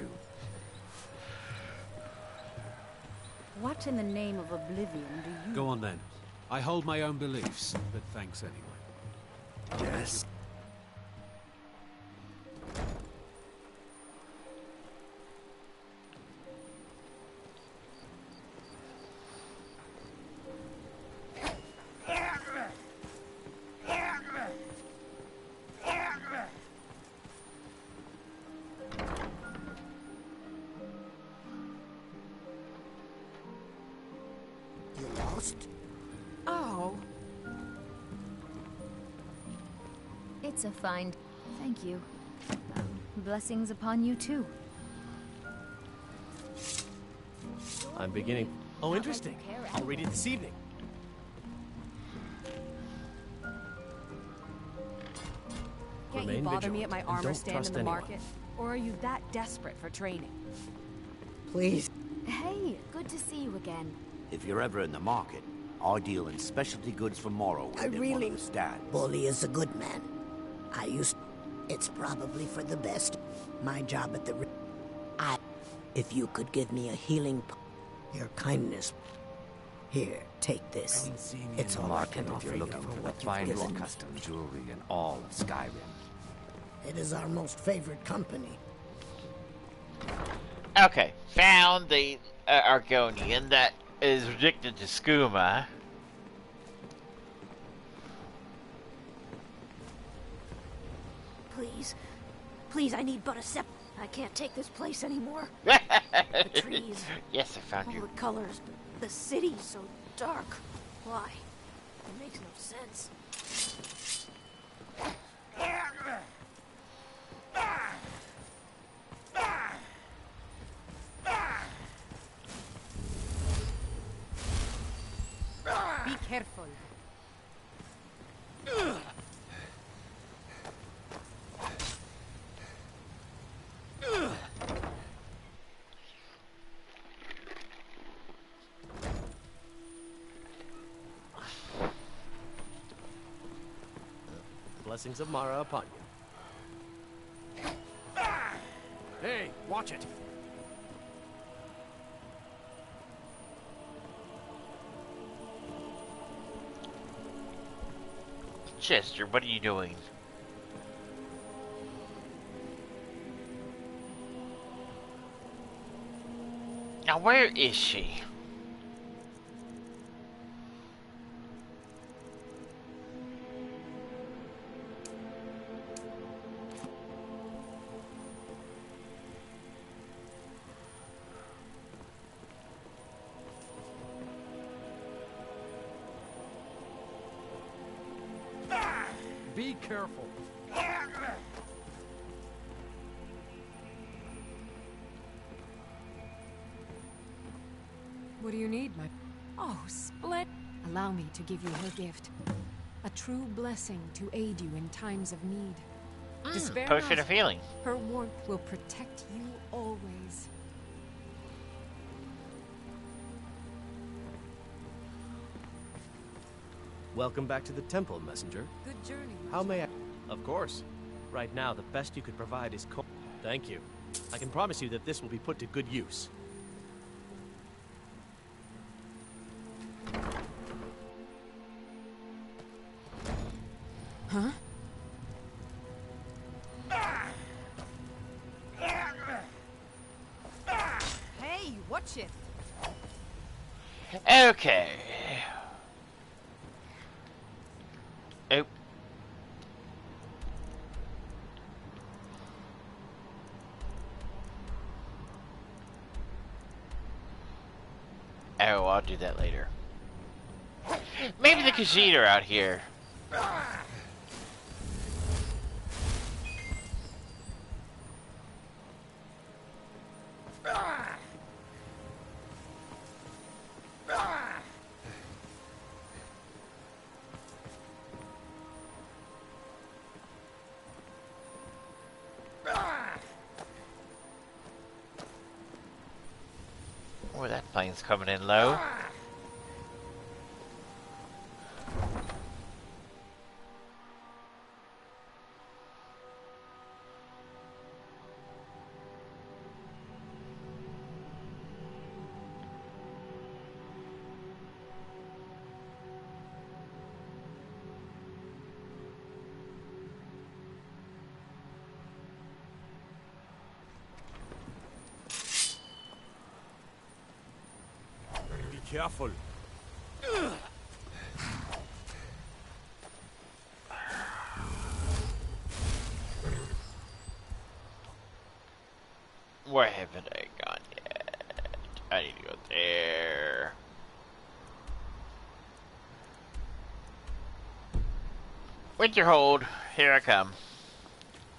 What in the name of oblivion do you... Go on then. I hold my own beliefs, but thanks anyway. Yes? Oh. It's a find. Thank you. Blessings upon you too. I'm beginning. Oh, interesting. I'll read it this evening. Can't you Remain bother me vigilant at my and armor don't stand in trust the anyone. market? Or are you that desperate for training? Please. Hey, good to see you again. If you're ever in the market, I deal in specialty goods for Morrowind. I really... Stand. Bully is a good man. I used... It's probably for the best. My job at the... If you could give me a healing... Your kindness... Here, take this. It's The all I market can if offer you're you looking for for the what you've finest given me. custom jewelry in all of Skyrim. It is our most favorite company. Okay, found the Argonian that is addicted to skooma. Please. Please, I need but a sep. I can't take this place anymore. The trees. Yes, I found All you. the colors, but the city's so dark. Why? It makes no sense. Be careful. Blessings of Mara upon you. Hey, watch it. Chester, what are you doing? Now, where is she? Be careful. What do you need, my... Oh, split. Allow me to give you her gift. A true blessing to aid you in times of need. Despair Potion not. of healing. Her warmth will protect you always. Welcome back to the temple, messenger. Good journey. How may I... Of course. Right now, the best you could provide is Thank you. I can promise you that this will be put to good use. Huh? Hey, watch it. Okay. Oh. Oh, I'll do that later. Maybe the Khajiit are out here. Oh, that plane's coming in low. Be careful. Where haven't I gone yet? I need to go there. Winterhold, here I come.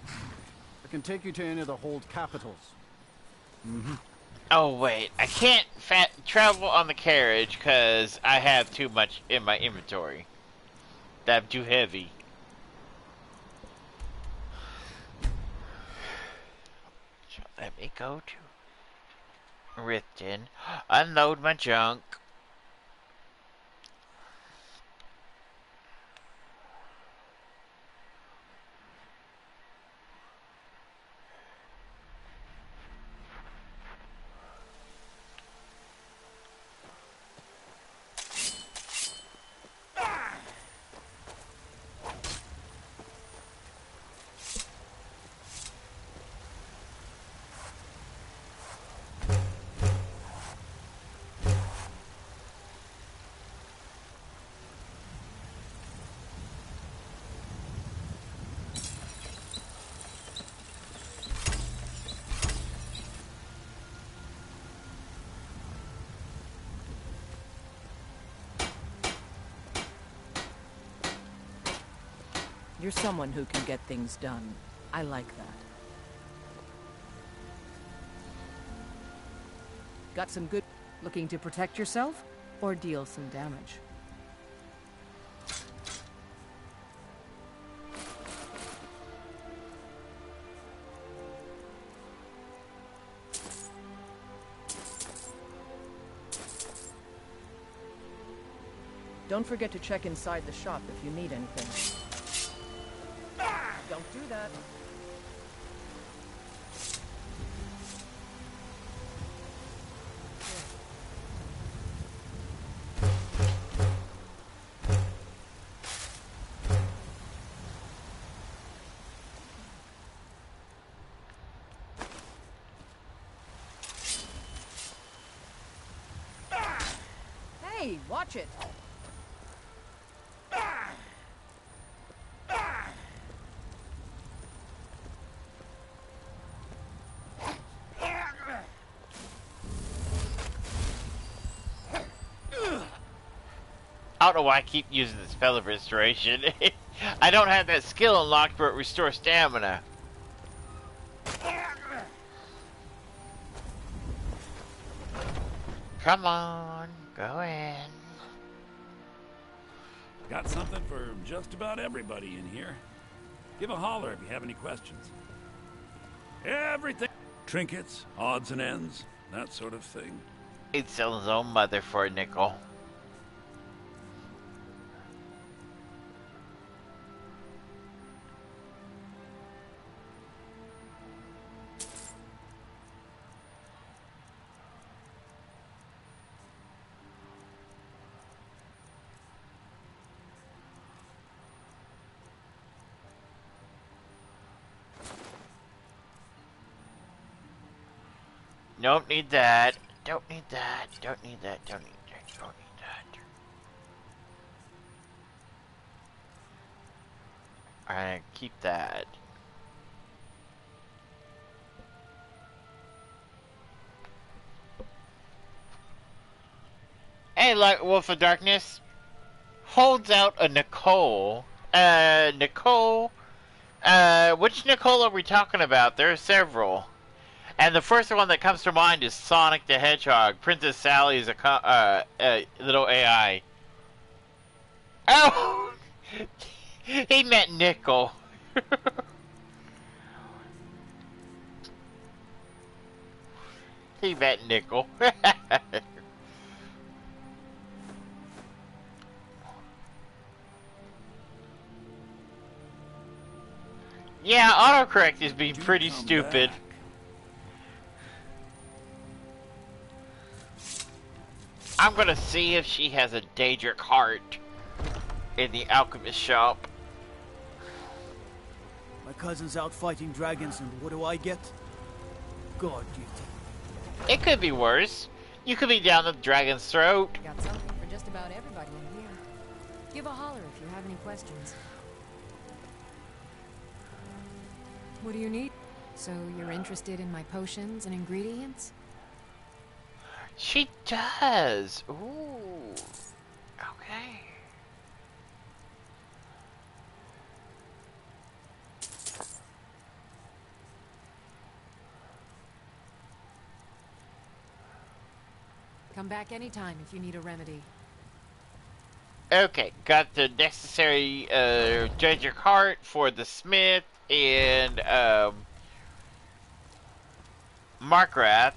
I can take you to any of the hold capitals. Oh wait, I can't travel on the carriage because I have too much in my inventory. I'm too heavy. So let me go to Riften, unload my junk. You're someone who can get things done. I like that. Got some good... Looking to protect yourself? Or deal some damage? Don't forget to check inside the shop if you need anything. Don't do that. Hey, watch it. I don't know why I keep using the spell of restoration. I don't have that skill unlocked, but it restores stamina. Come on, go in. Got something for just about everybody in here. Give a holler if you have any questions. Everything. Trinkets, odds and ends, that sort of thing. He'd sell his own mother for a nickel. Don't need that. Don't need that. Don't need that. Don't need that. Don't need that. Alright, keep that. Hey, like Wolf of Darkness holds out a Nicole. Nicole. Which Nicole are we talking about? There are several. And the first one that comes to mind is Sonic the Hedgehog. Princess Sally is a little AI. Oh! He meant nickel. He meant nickel. Yeah, autocorrect is being pretty stupid. I'm gonna see if she has a Daedric heart in the alchemist shop. My cousin's out fighting dragons, and what do I get? God duty. It could be worse. You could be down the dragon's throat. Got something for just about everybody in here. Give a holler if you have any questions. What do you need? So you're interested in my potions and ingredients? She does. Ooh. Okay. Come back anytime if you need a remedy. Okay, got the necessary Daedric heart for the smith and Markrath.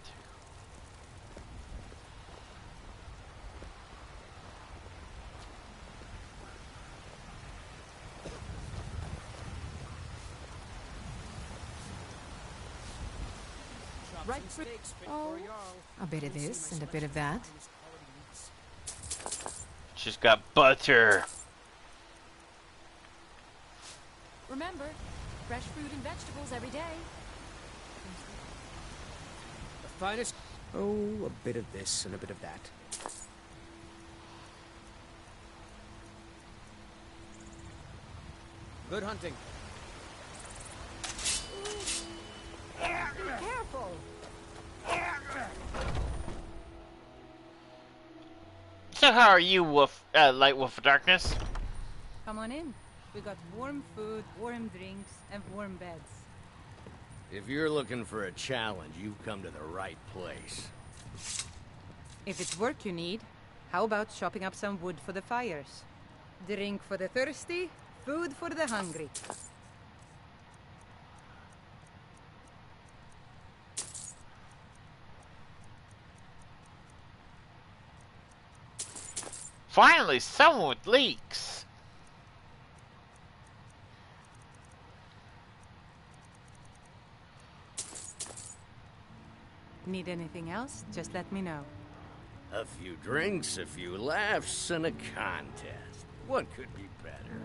Right for a bit of this and a bit of that. She's got butter. Remember, fresh fruit and vegetables every day. The finest. Oh, a bit of this and a bit of that. Good hunting. Be careful. So how are you, Wolf, Light Wolf of Darkness? Come on in. We got warm food, warm drinks, and warm beds. If you're looking for a challenge, you've come to the right place. If it's work you need, how about chopping up some wood for the fires? Drink for the thirsty, food for the hungry. Finally, someone with leaks. Need anything else? Just let me know. A few drinks, a few laughs, and a contest. What could be better?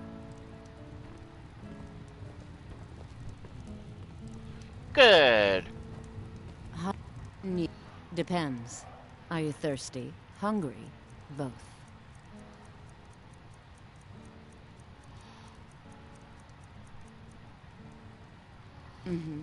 Good. Depends. Are you thirsty? Hungry? Both. Mm-hmm.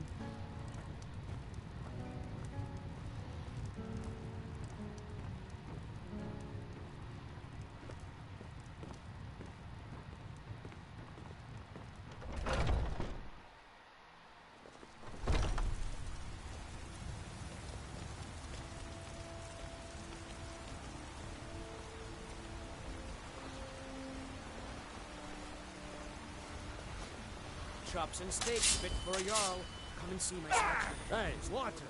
Chops and steaks fit for a Jarl. Come and see my statue. Hey, water.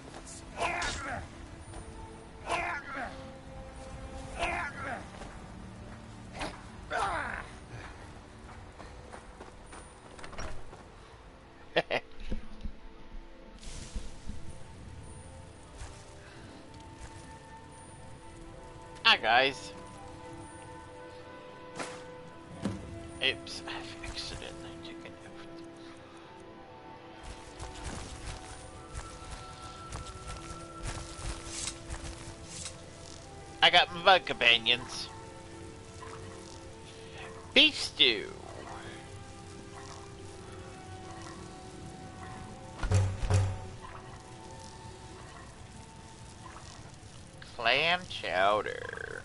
Hi guys. Oops, I've accidentally taken everything. I got my bug companions. Beef stew. Clam chowder.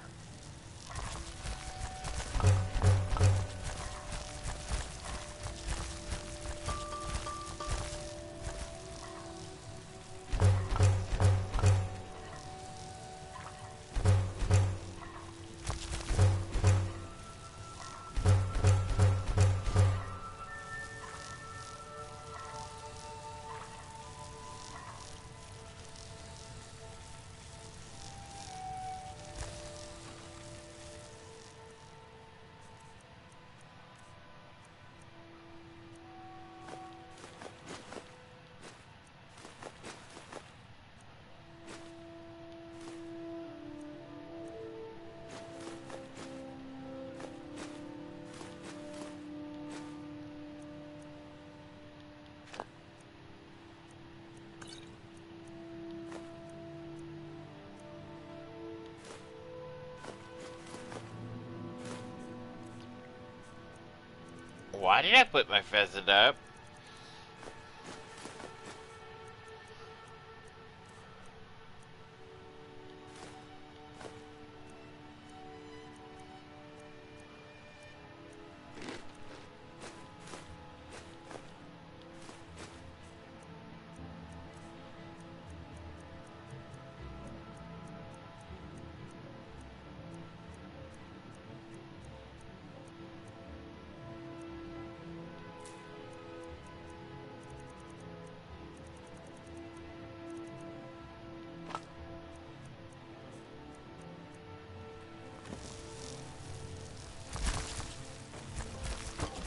Why did I put my pheasant up?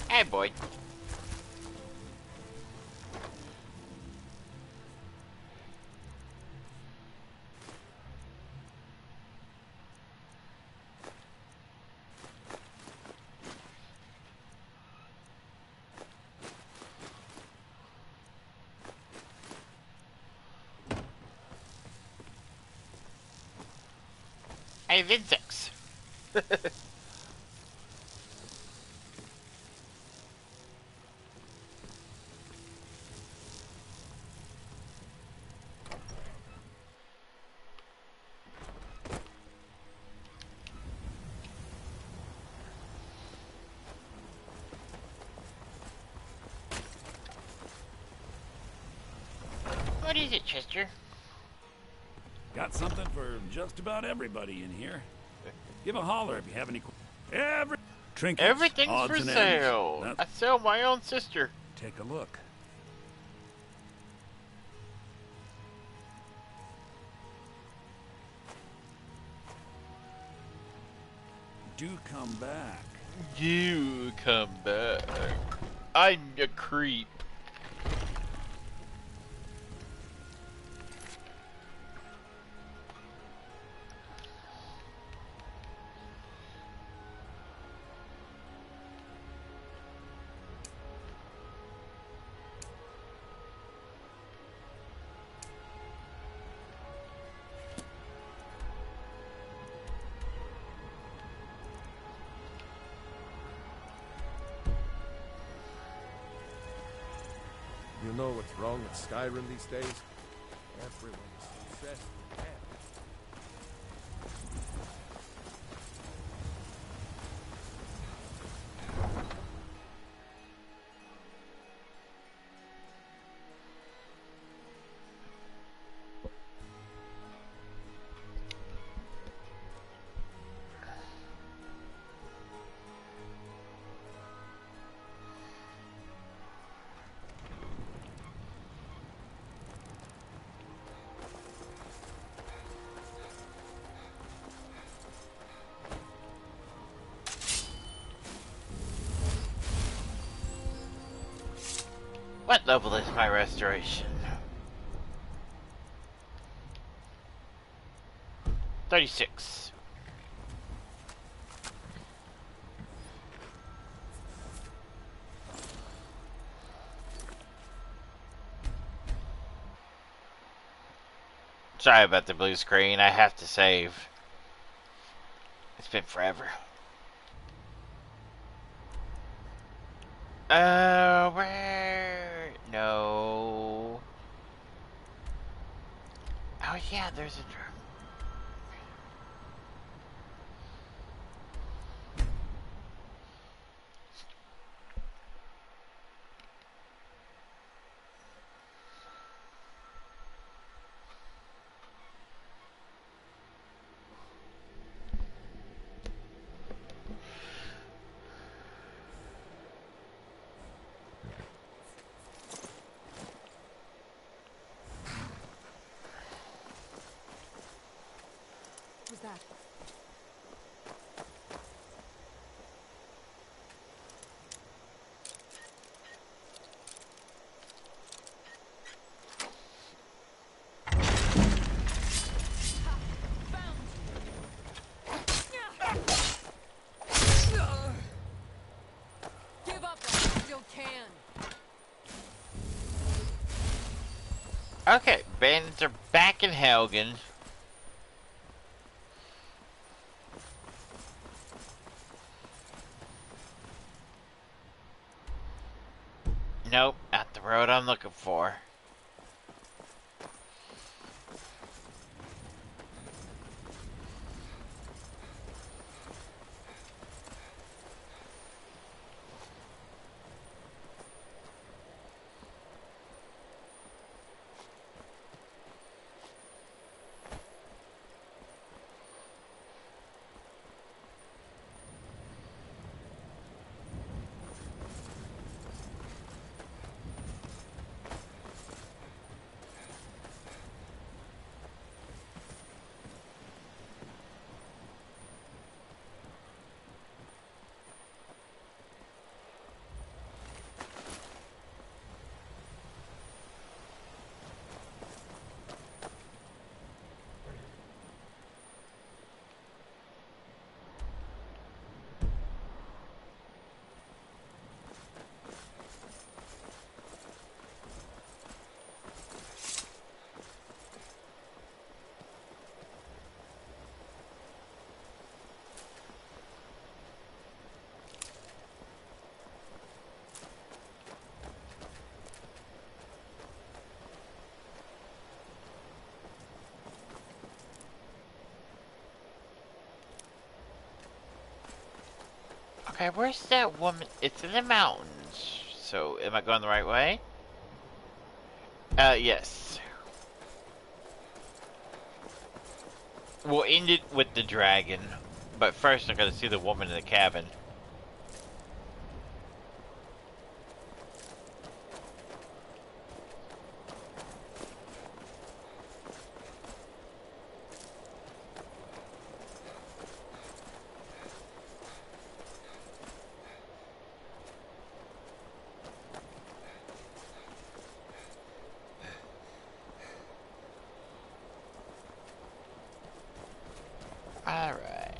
Hey, boy. I have insects. What is it, Chester? Got something for just about everybody in here. Give a holler if you have any trinkets, Everything's odds for and sale. ends. I sell my own sister. Take a look. Do come back. You come back. I'm a creep. You know what's wrong with Skyrim these days? Everyone's obsessed with that. What level is my restoration? 36. Sorry about the blue screen. I have to save. It's been forever. Where? No. Oh yeah, there's a drum. What was that? Give up while you still can. Okay, bandits are back in Helgen. Nope, not the road I'm looking for. Okay, where's that woman? It's in the mountains. So, am I going the right way? Yes. We'll end it with the dragon. But first, I gotta see the woman in the cabin. Alright.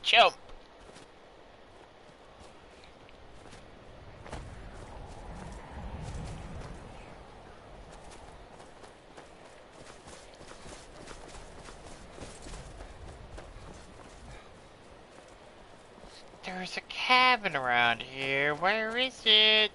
Jump! There's a cabin around here. Where is it?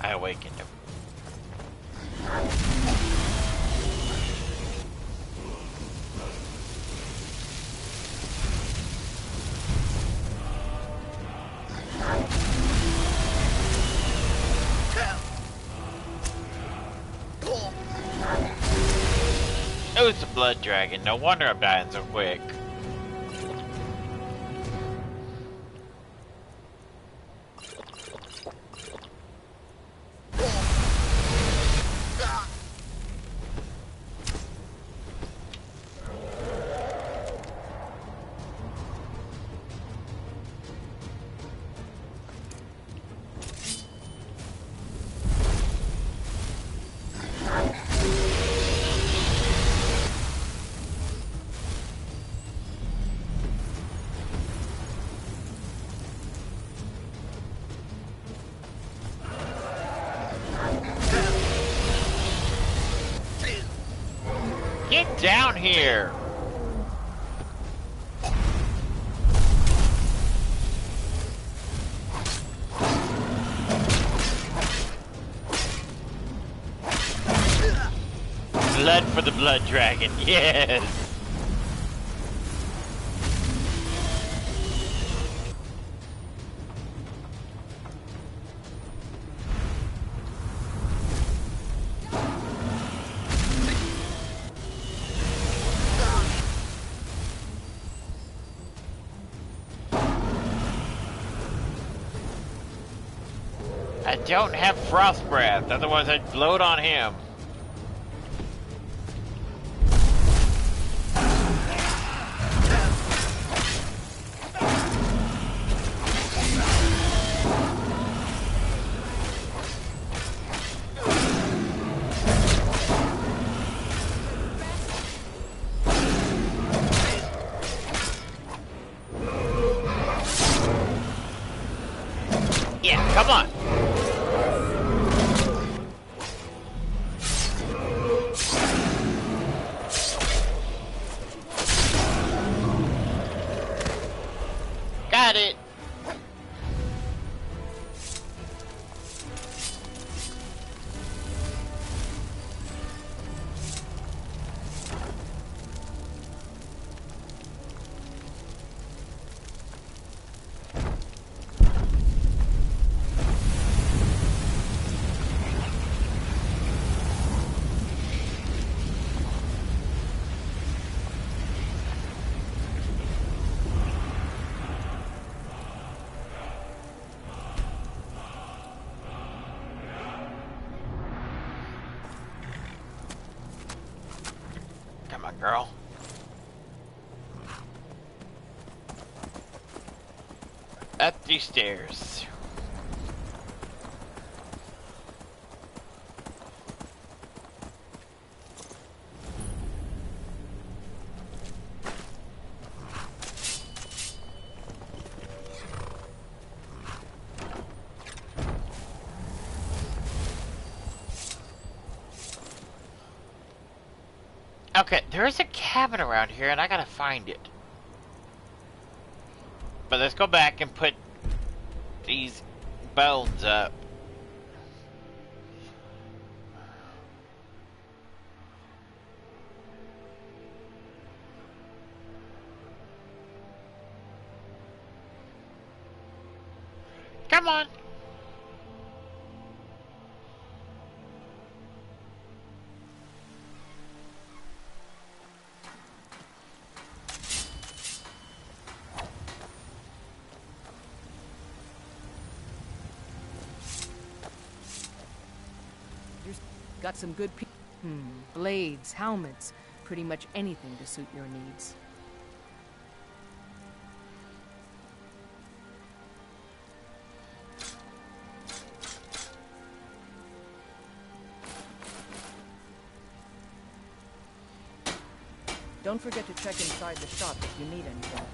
I awakened him. Oh, it's a blood dragon. No wonder I'm dying so quick. Get down here! Blood for the blood dragon, yes! I don't have frost breath, otherwise I'd blow it on him. Yeah, come on! Got it! Come on, girl. Up these stairs. Okay, there is a cabin around here and I gotta find it. But let's go back and put these bones up. Come on. Got some good blades, helmets, pretty much anything to suit your needs. Don't forget to check inside the shop if you need anything.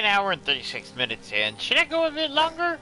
an hour and 36 minutes in. Should I go a bit longer?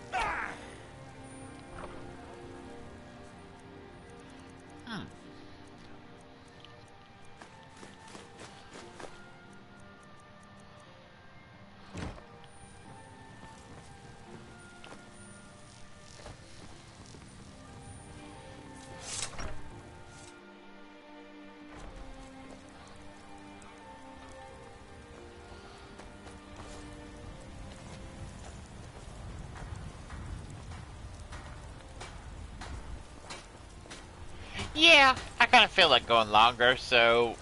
Yeah, I kind of feel like going longer, so...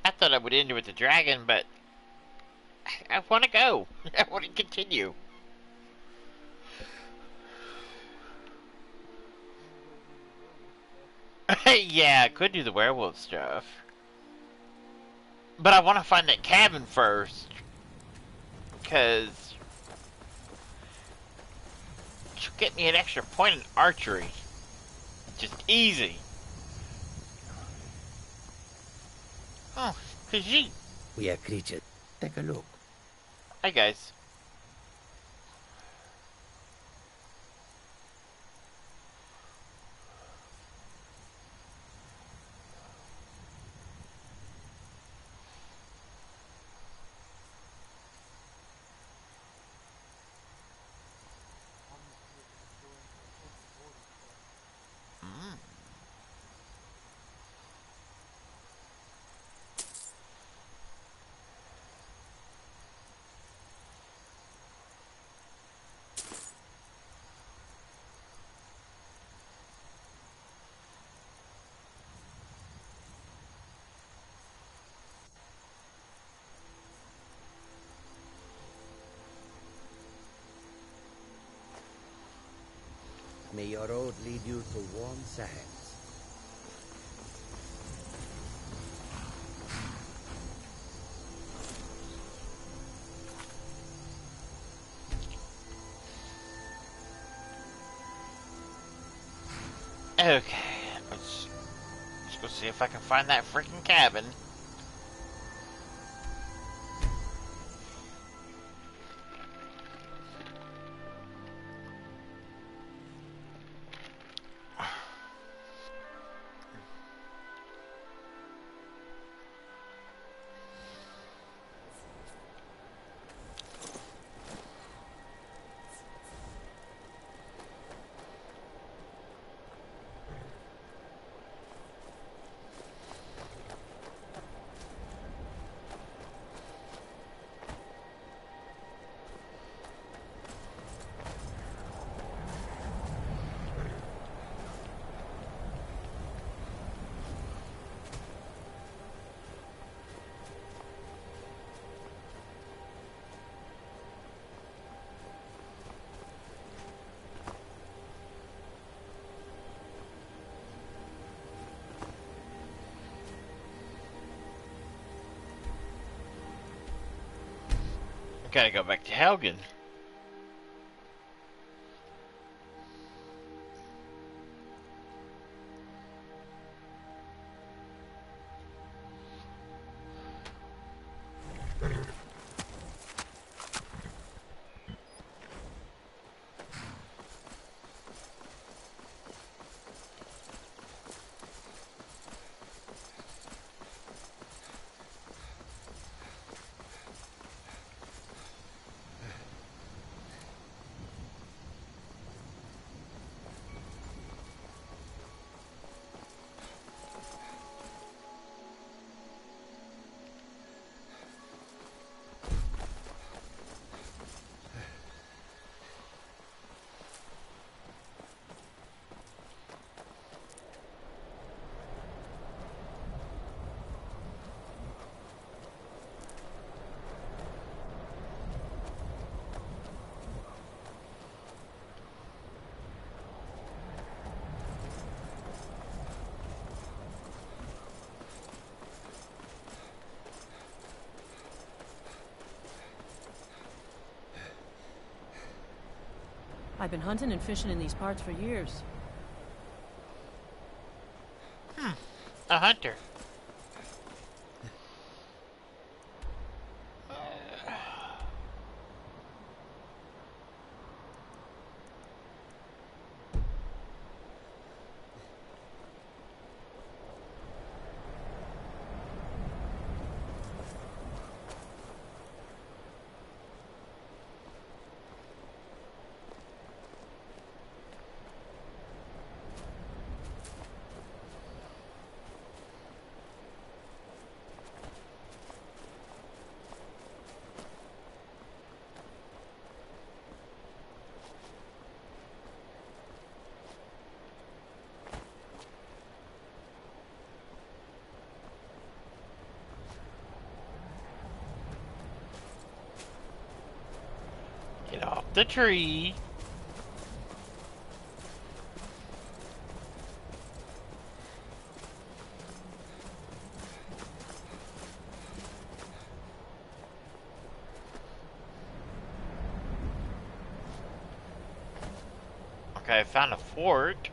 I thought I would end with the dragon, but... I want to go. I want to continue. Yeah, I could do the werewolf stuff. But I want to find that cabin first. Because... she'll get me an extra point in archery. Just easy. Oh, Khajiit. We are creatures. Take a look. Hi, guys. May your road lead you to warm sands. Okay, let's go see if I can find that freaking cabin. Gotta go back to Helgen. I've been hunting and fishing in these parts for years. A hunter. the tree. Okay, I found a fort.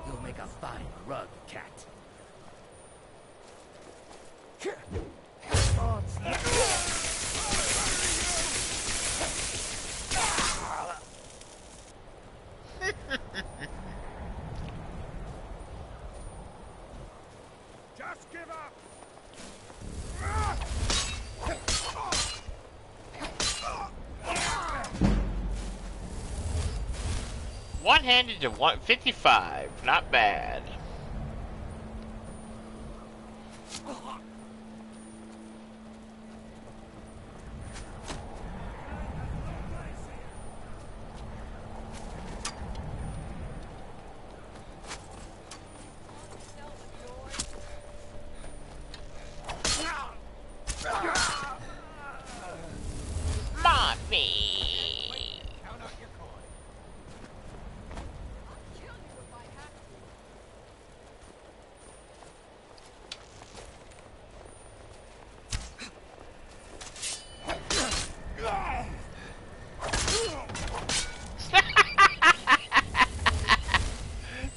You'll make a fine rug, cat. Just give up! One-handed to 155, not bad.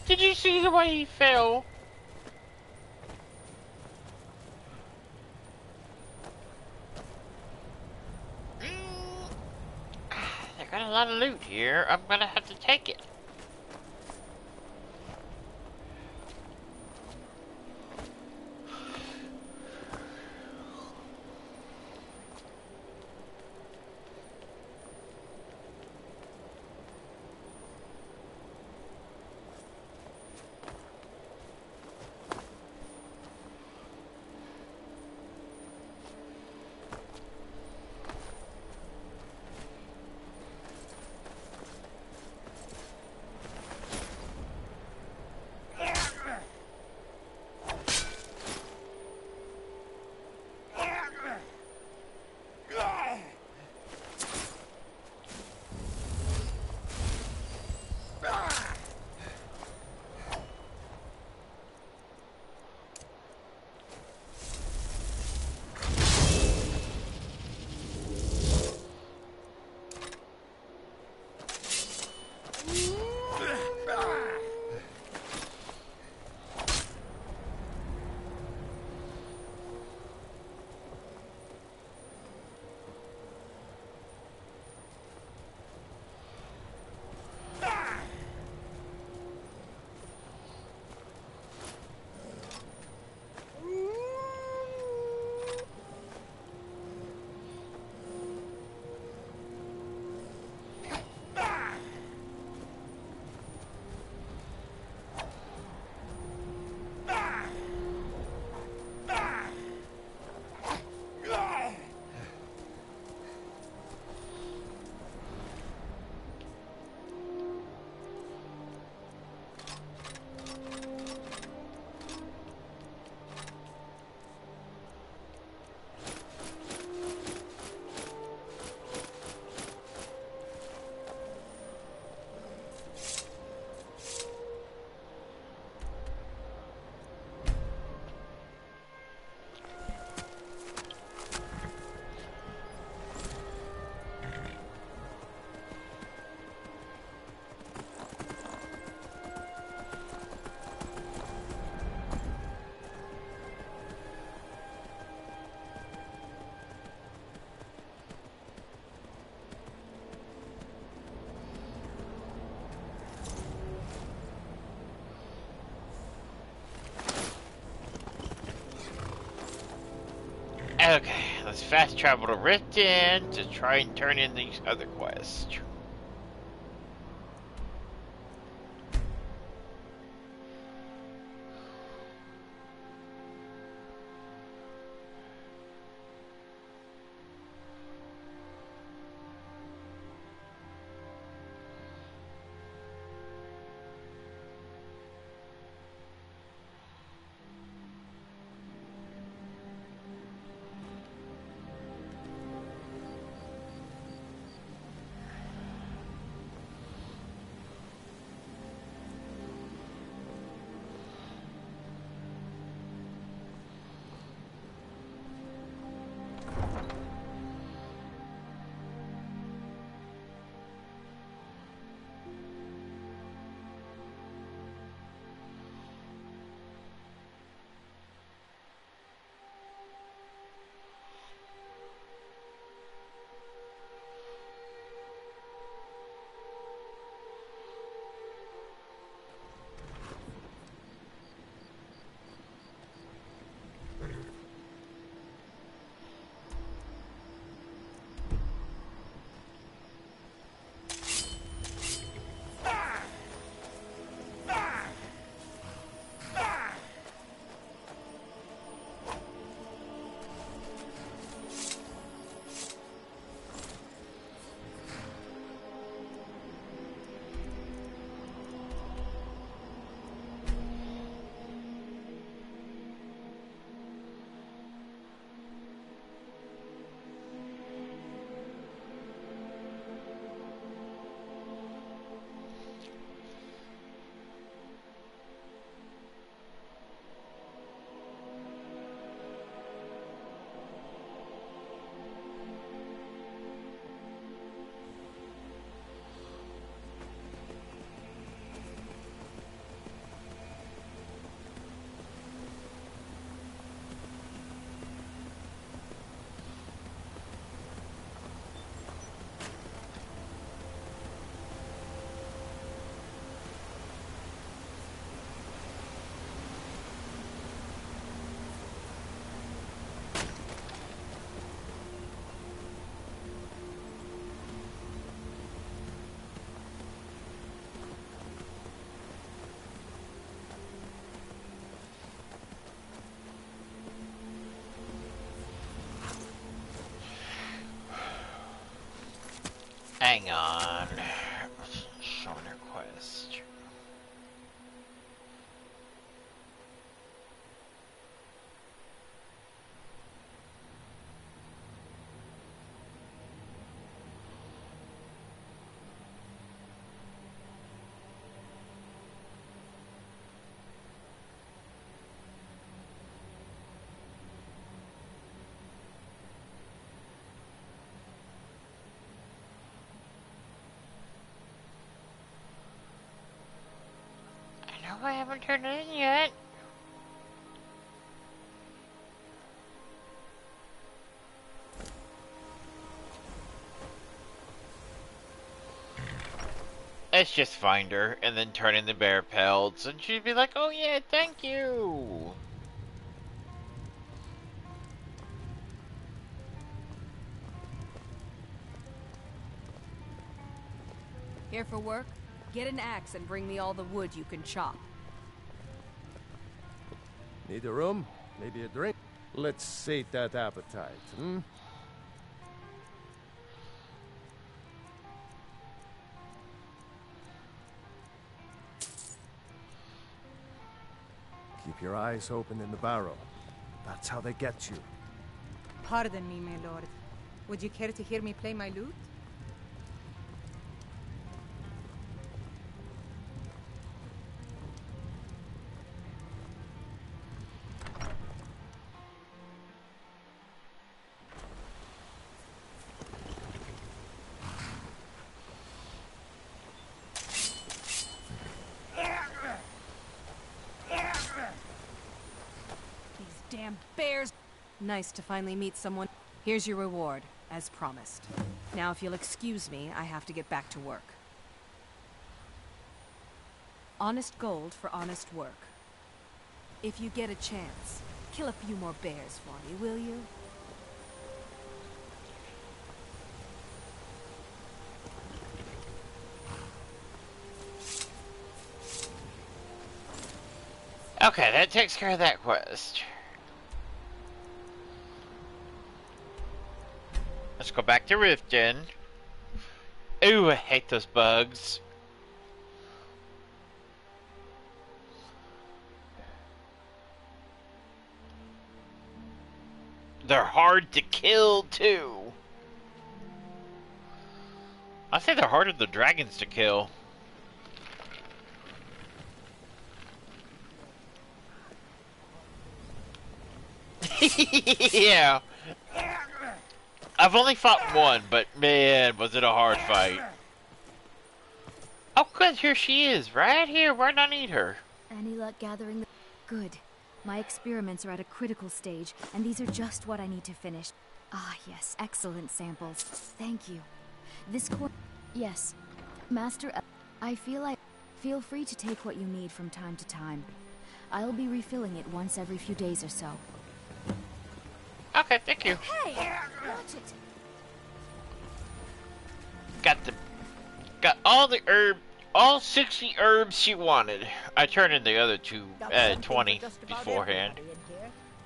Did you see the way he fell? I got a lot of loot here. I'm gonna have to take it. Okay, Let's fast travel to Riften to try and turn in these other quests. Hang on. Showing request. I haven't turned it in yet. Let's just find her and then turn in the bear pelts and she'd be like, oh yeah, thank you. Here for work? Get an axe and bring me all the wood you can chop. Need a room? Maybe a drink? Let's sate that appetite, hmm? Keep your eyes open in the barrel. That's how they get you. Pardon me, my lord. Would you care to hear me play my lute? Damn bears! Nice to finally meet someone. Here's your reward, as promised. Now if you'll excuse me, I have to get back to work. Honest gold for honest work. If you get a chance, kill a few more bears for me, will you? Okay, that takes care of that quest. Let's go back to Riften. Ooh, I hate those bugs. They're hard to kill, too. I think they're harder than dragons to kill. Yeah. I've only fought one, but man, was it a hard fight. Oh good, here she is, right here, where did I need her? Any luck gathering the... Good. My experiments are at a critical stage, and these are just what I need to finish. Ah, yes, excellent samples. Thank you. This Yes. Master... I feel free to take what you need from time to time. I'll be refilling it once every few days or so. Okay, thank you. Hey! Watch it! Got all the all 60 herbs she wanted. I turned in the other 20 beforehand.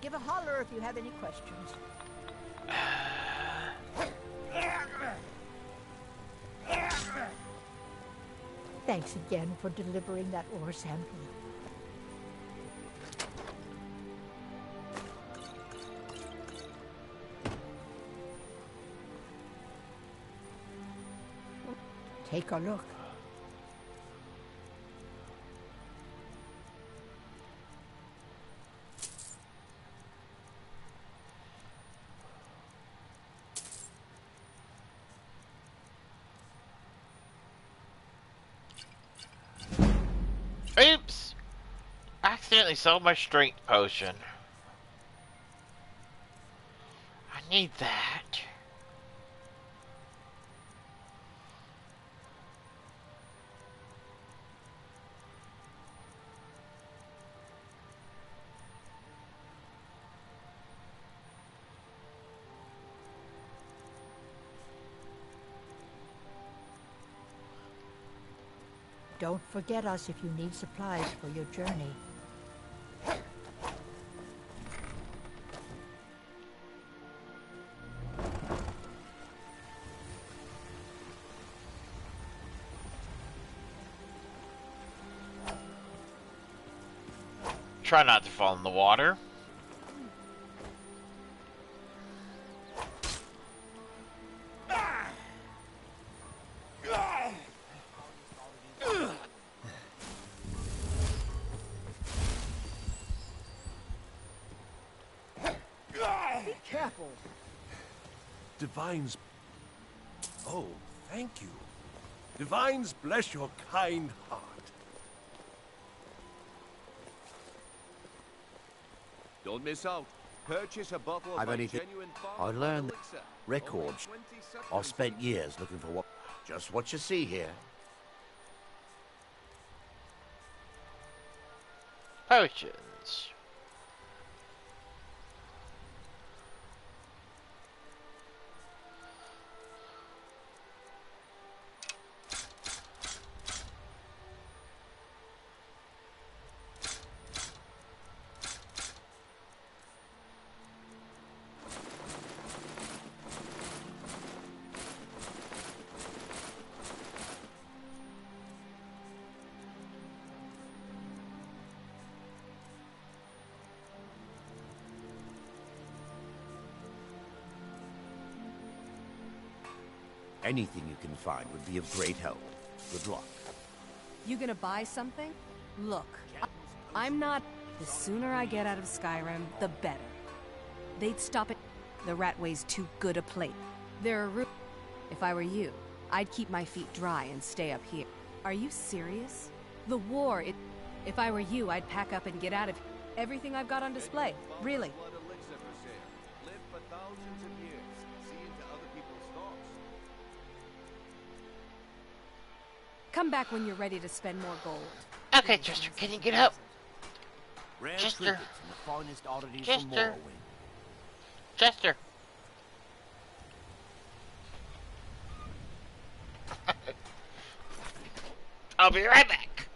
Give a holler if you have any questions. Thanks again for delivering that ore sample. Take a look. Oops! I accidentally sold my strength potion. I need that. Don't forget us if you need supplies for your journey. Try not to fall in the water. Careful. Divines. Oh, thank you. Divines bless your kind heart. Don't miss out. Purchase a bottle of I've my only genuine I learned that elixir. records. I've spent years looking for just what you see here. Potions. Anything you can find would be of great help. Good luck. You gonna buy something? Look, I'm not... The sooner I get out of Skyrim, the better. They'd stop it. The Ratway's too good a place. There are rooms... If I were you, I'd keep my feet dry and stay up here. Are you serious? The war, If I were you, I'd pack up and get out of here. Everything I've got on display. Really. Come back when you're ready to spend more gold. Okay, Chester, can you get up? Rare Chester. trinkets and the finest oddities Chester. from Morrowind. Chester. I'll be right back.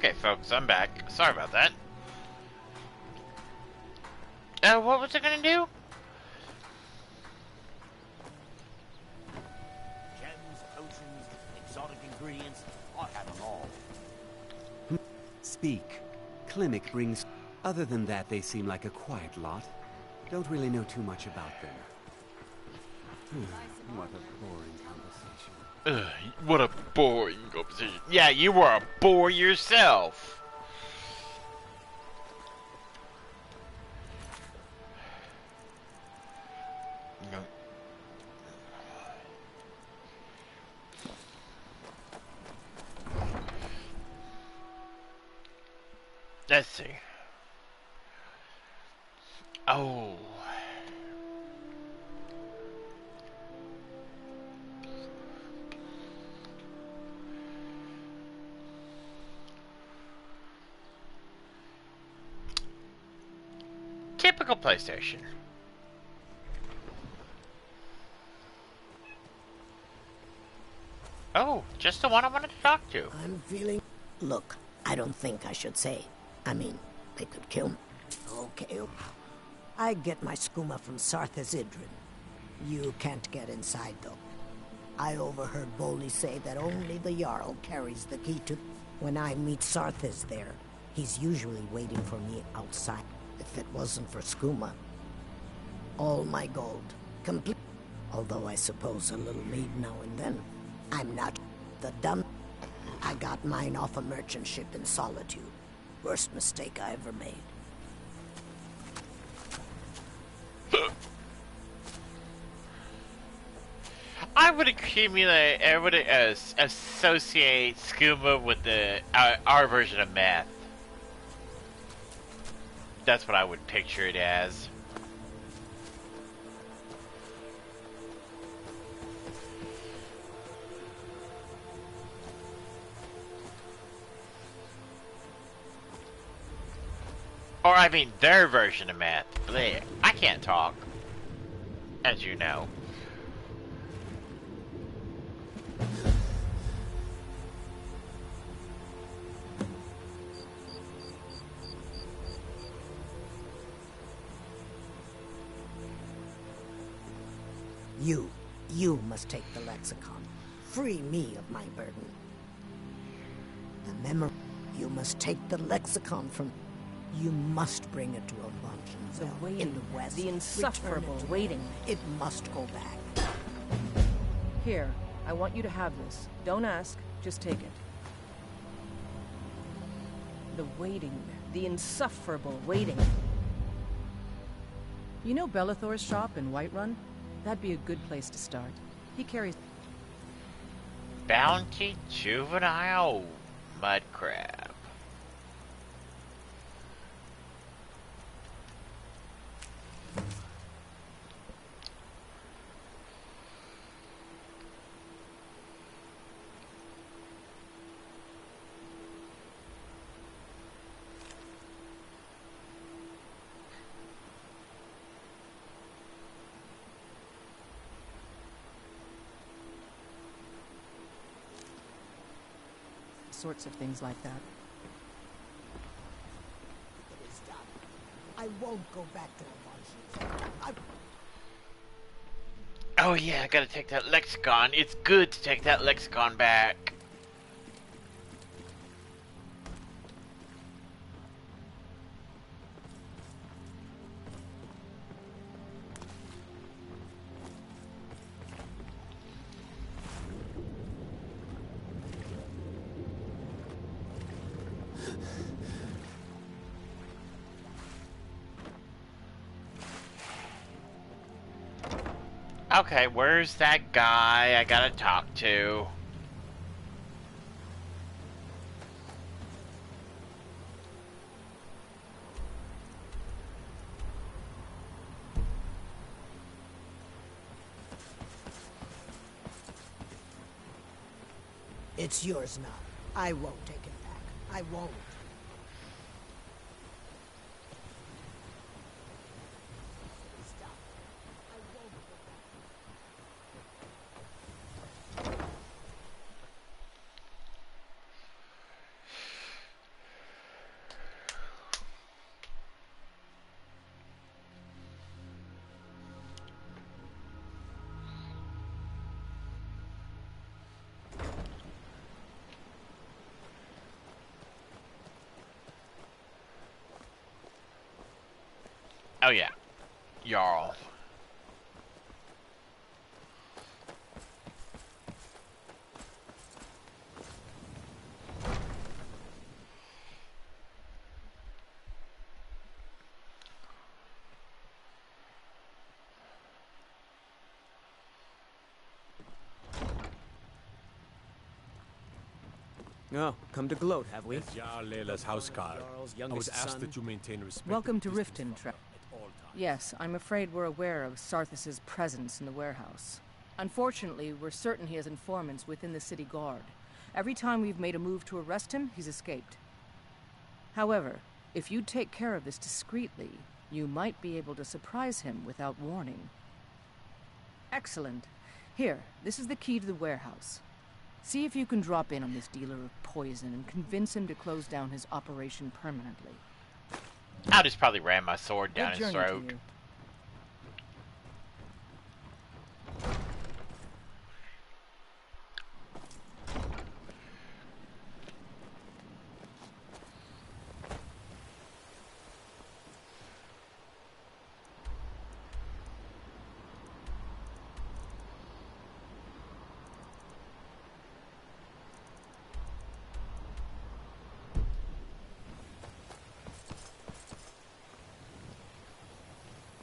Okay, folks, I'm back. Sorry about that. What was I gonna do? Gems, potions, exotic ingredients, I have them all. Speak. Clinic brings... Other than that, they seem like a quiet lot. Don't really know too much about them. What a boring conversation. What a boring conversation. Yeah, you were a bore yourself. No. Let's see. Oh. Typical PlayStation. Oh, just the one I wanted to talk to. I'm feeling... Look, I don't think I should say. I mean, they could kill me. Okay. I get my skooma from Sarthas Idrin. You can't get inside, though. I overheard Bolli say that only the Jarl carries the key to... When I meet Sarthas there, he's usually waiting for me outside. If it wasn't for skooma, all my gold, complete. Although I suppose a little mead now and then. I'm not the dumb. I got mine off a merchant ship in Solitude. Worst mistake I ever made. I would accumulate, I would associate skooma with the our version of meth. That's what I would picture it as. Or I mean their version of meth. Blech. I can't talk, as you know. You must take the lexicon. Free me of my burden. The memory. You must take the lexicon from... You must bring it to a Vanshenville in the west. The insufferable waiting. It must go back. Here, I want you to have this. Don't ask, just take it. The waiting. The insufferable waiting. You know Bellathor's shop in Whiterun? That'd be a good place to start. He carries... Bounty juvenile mud crab. sorts of things like that. It is done. I won't go back to Avanshi. Oh yeah, I gotta take that lexicon. It's good to take that lexicon back. Okay, where's that guy I gotta talk to? It's yours now. I won't take it back. I won't. Hell yeah. Jarl. Oh, come to gloat, have we? It's Jarl Layla's houseguard. I was asked that you maintain respect. Welcome to Riften, Trevor. Yes, I'm afraid we're aware of Sarthis' presence in the warehouse. Unfortunately, we're certain he has informants within the city guard. Every time we've made a move to arrest him, he's escaped. However, if you take care of this discreetly, you might be able to surprise him without warning. Excellent. Here, this is the key to the warehouse. See if you can drop in on this dealer of poison and convince him to close down his operation permanently. I just probably ran my sword down his throat.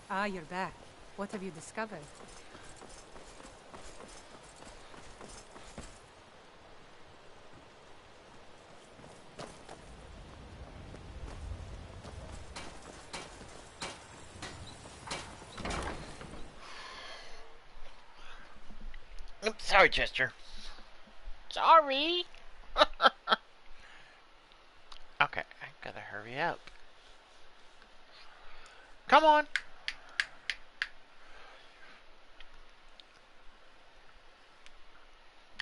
Ah, you're back. What have you discovered? Oops, sorry, Chester. Sorry. Okay, I gotta hurry up. Come on.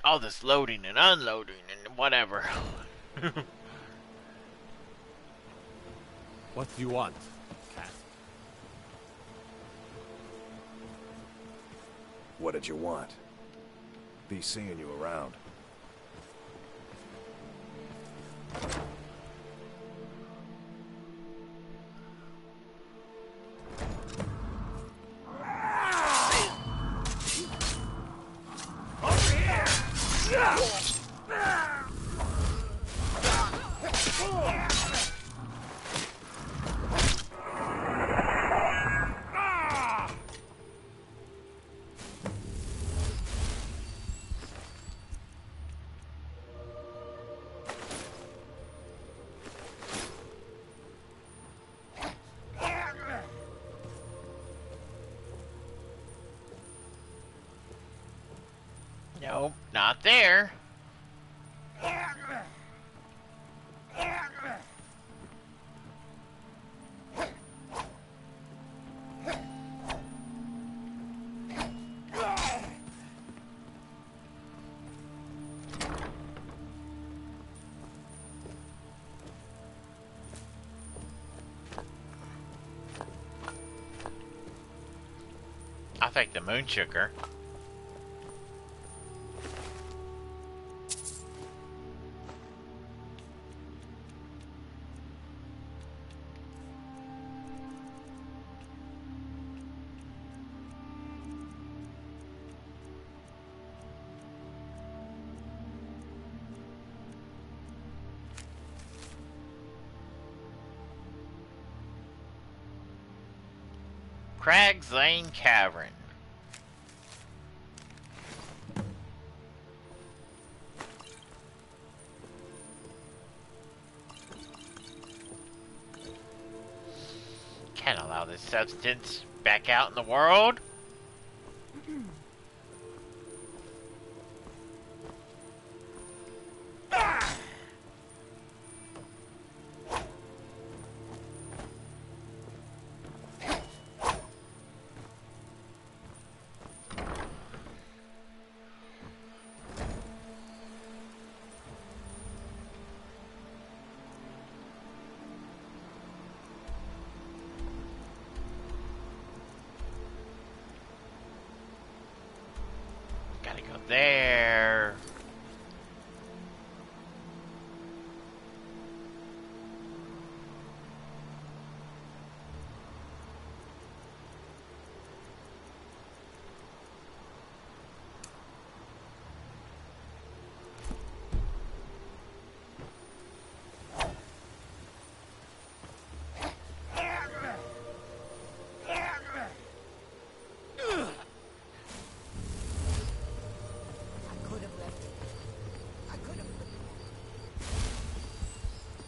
All this loading and unloading and whatever. What do you want, cat? What did you want? Be seeing you around. Nope, not there. I'll take the moon sugar. Crag's Lane Cavern. Can't allow this substance back out in the world. Gotta go there.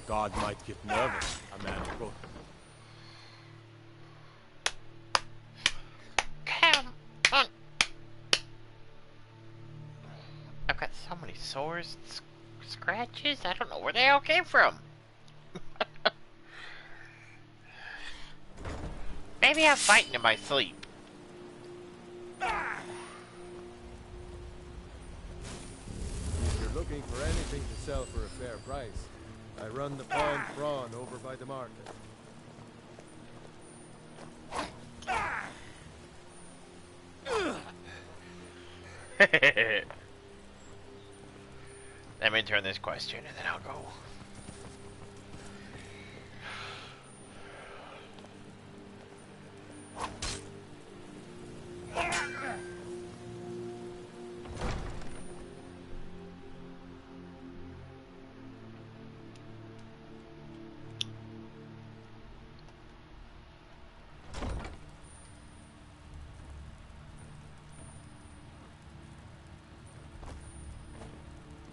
God might get nervous. A man go. Come on. I've got so many sores and scratches. I don't know where they all came from. Maybe I'm fighting in my sleep. If you're looking for anything to sell for a fair price, I run the pawned prawn over by the market. Let me turn this question and then I'll go.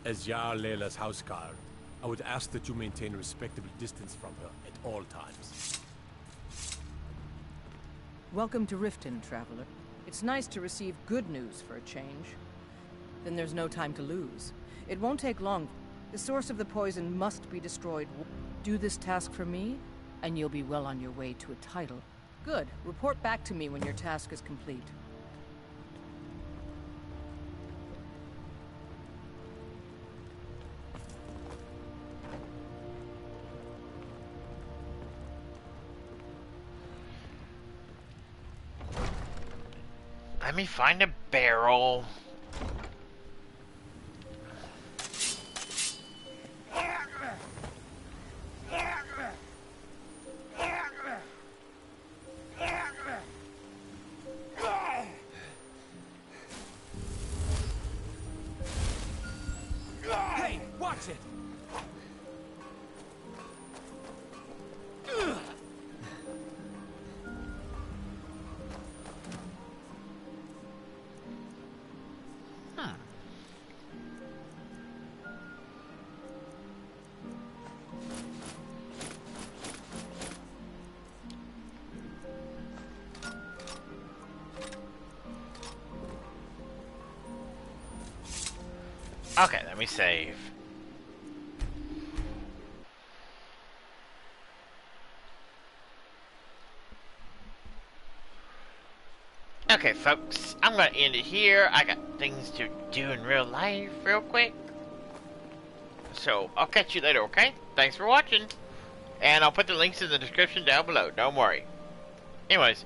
As Jarl Layla's houseguard, I would ask that you maintain a respectable distance from her at all times. Welcome to Riften, traveler. It's nice to receive good news for a change. Then there's no time to lose. It won't take long. The source of the poison must be destroyed. Do this task for me, and you'll be well on your way to a title. Good. Report back to me when your task is complete. Let me find a barrel. Hey, watch it! Okay, let me save. Okay, folks, I'm gonna end it here. I got things to do in real life real quick. So, I'll catch you later, okay? Thanks for watching. And I'll put the links in the description down below. Don't worry. Anyways,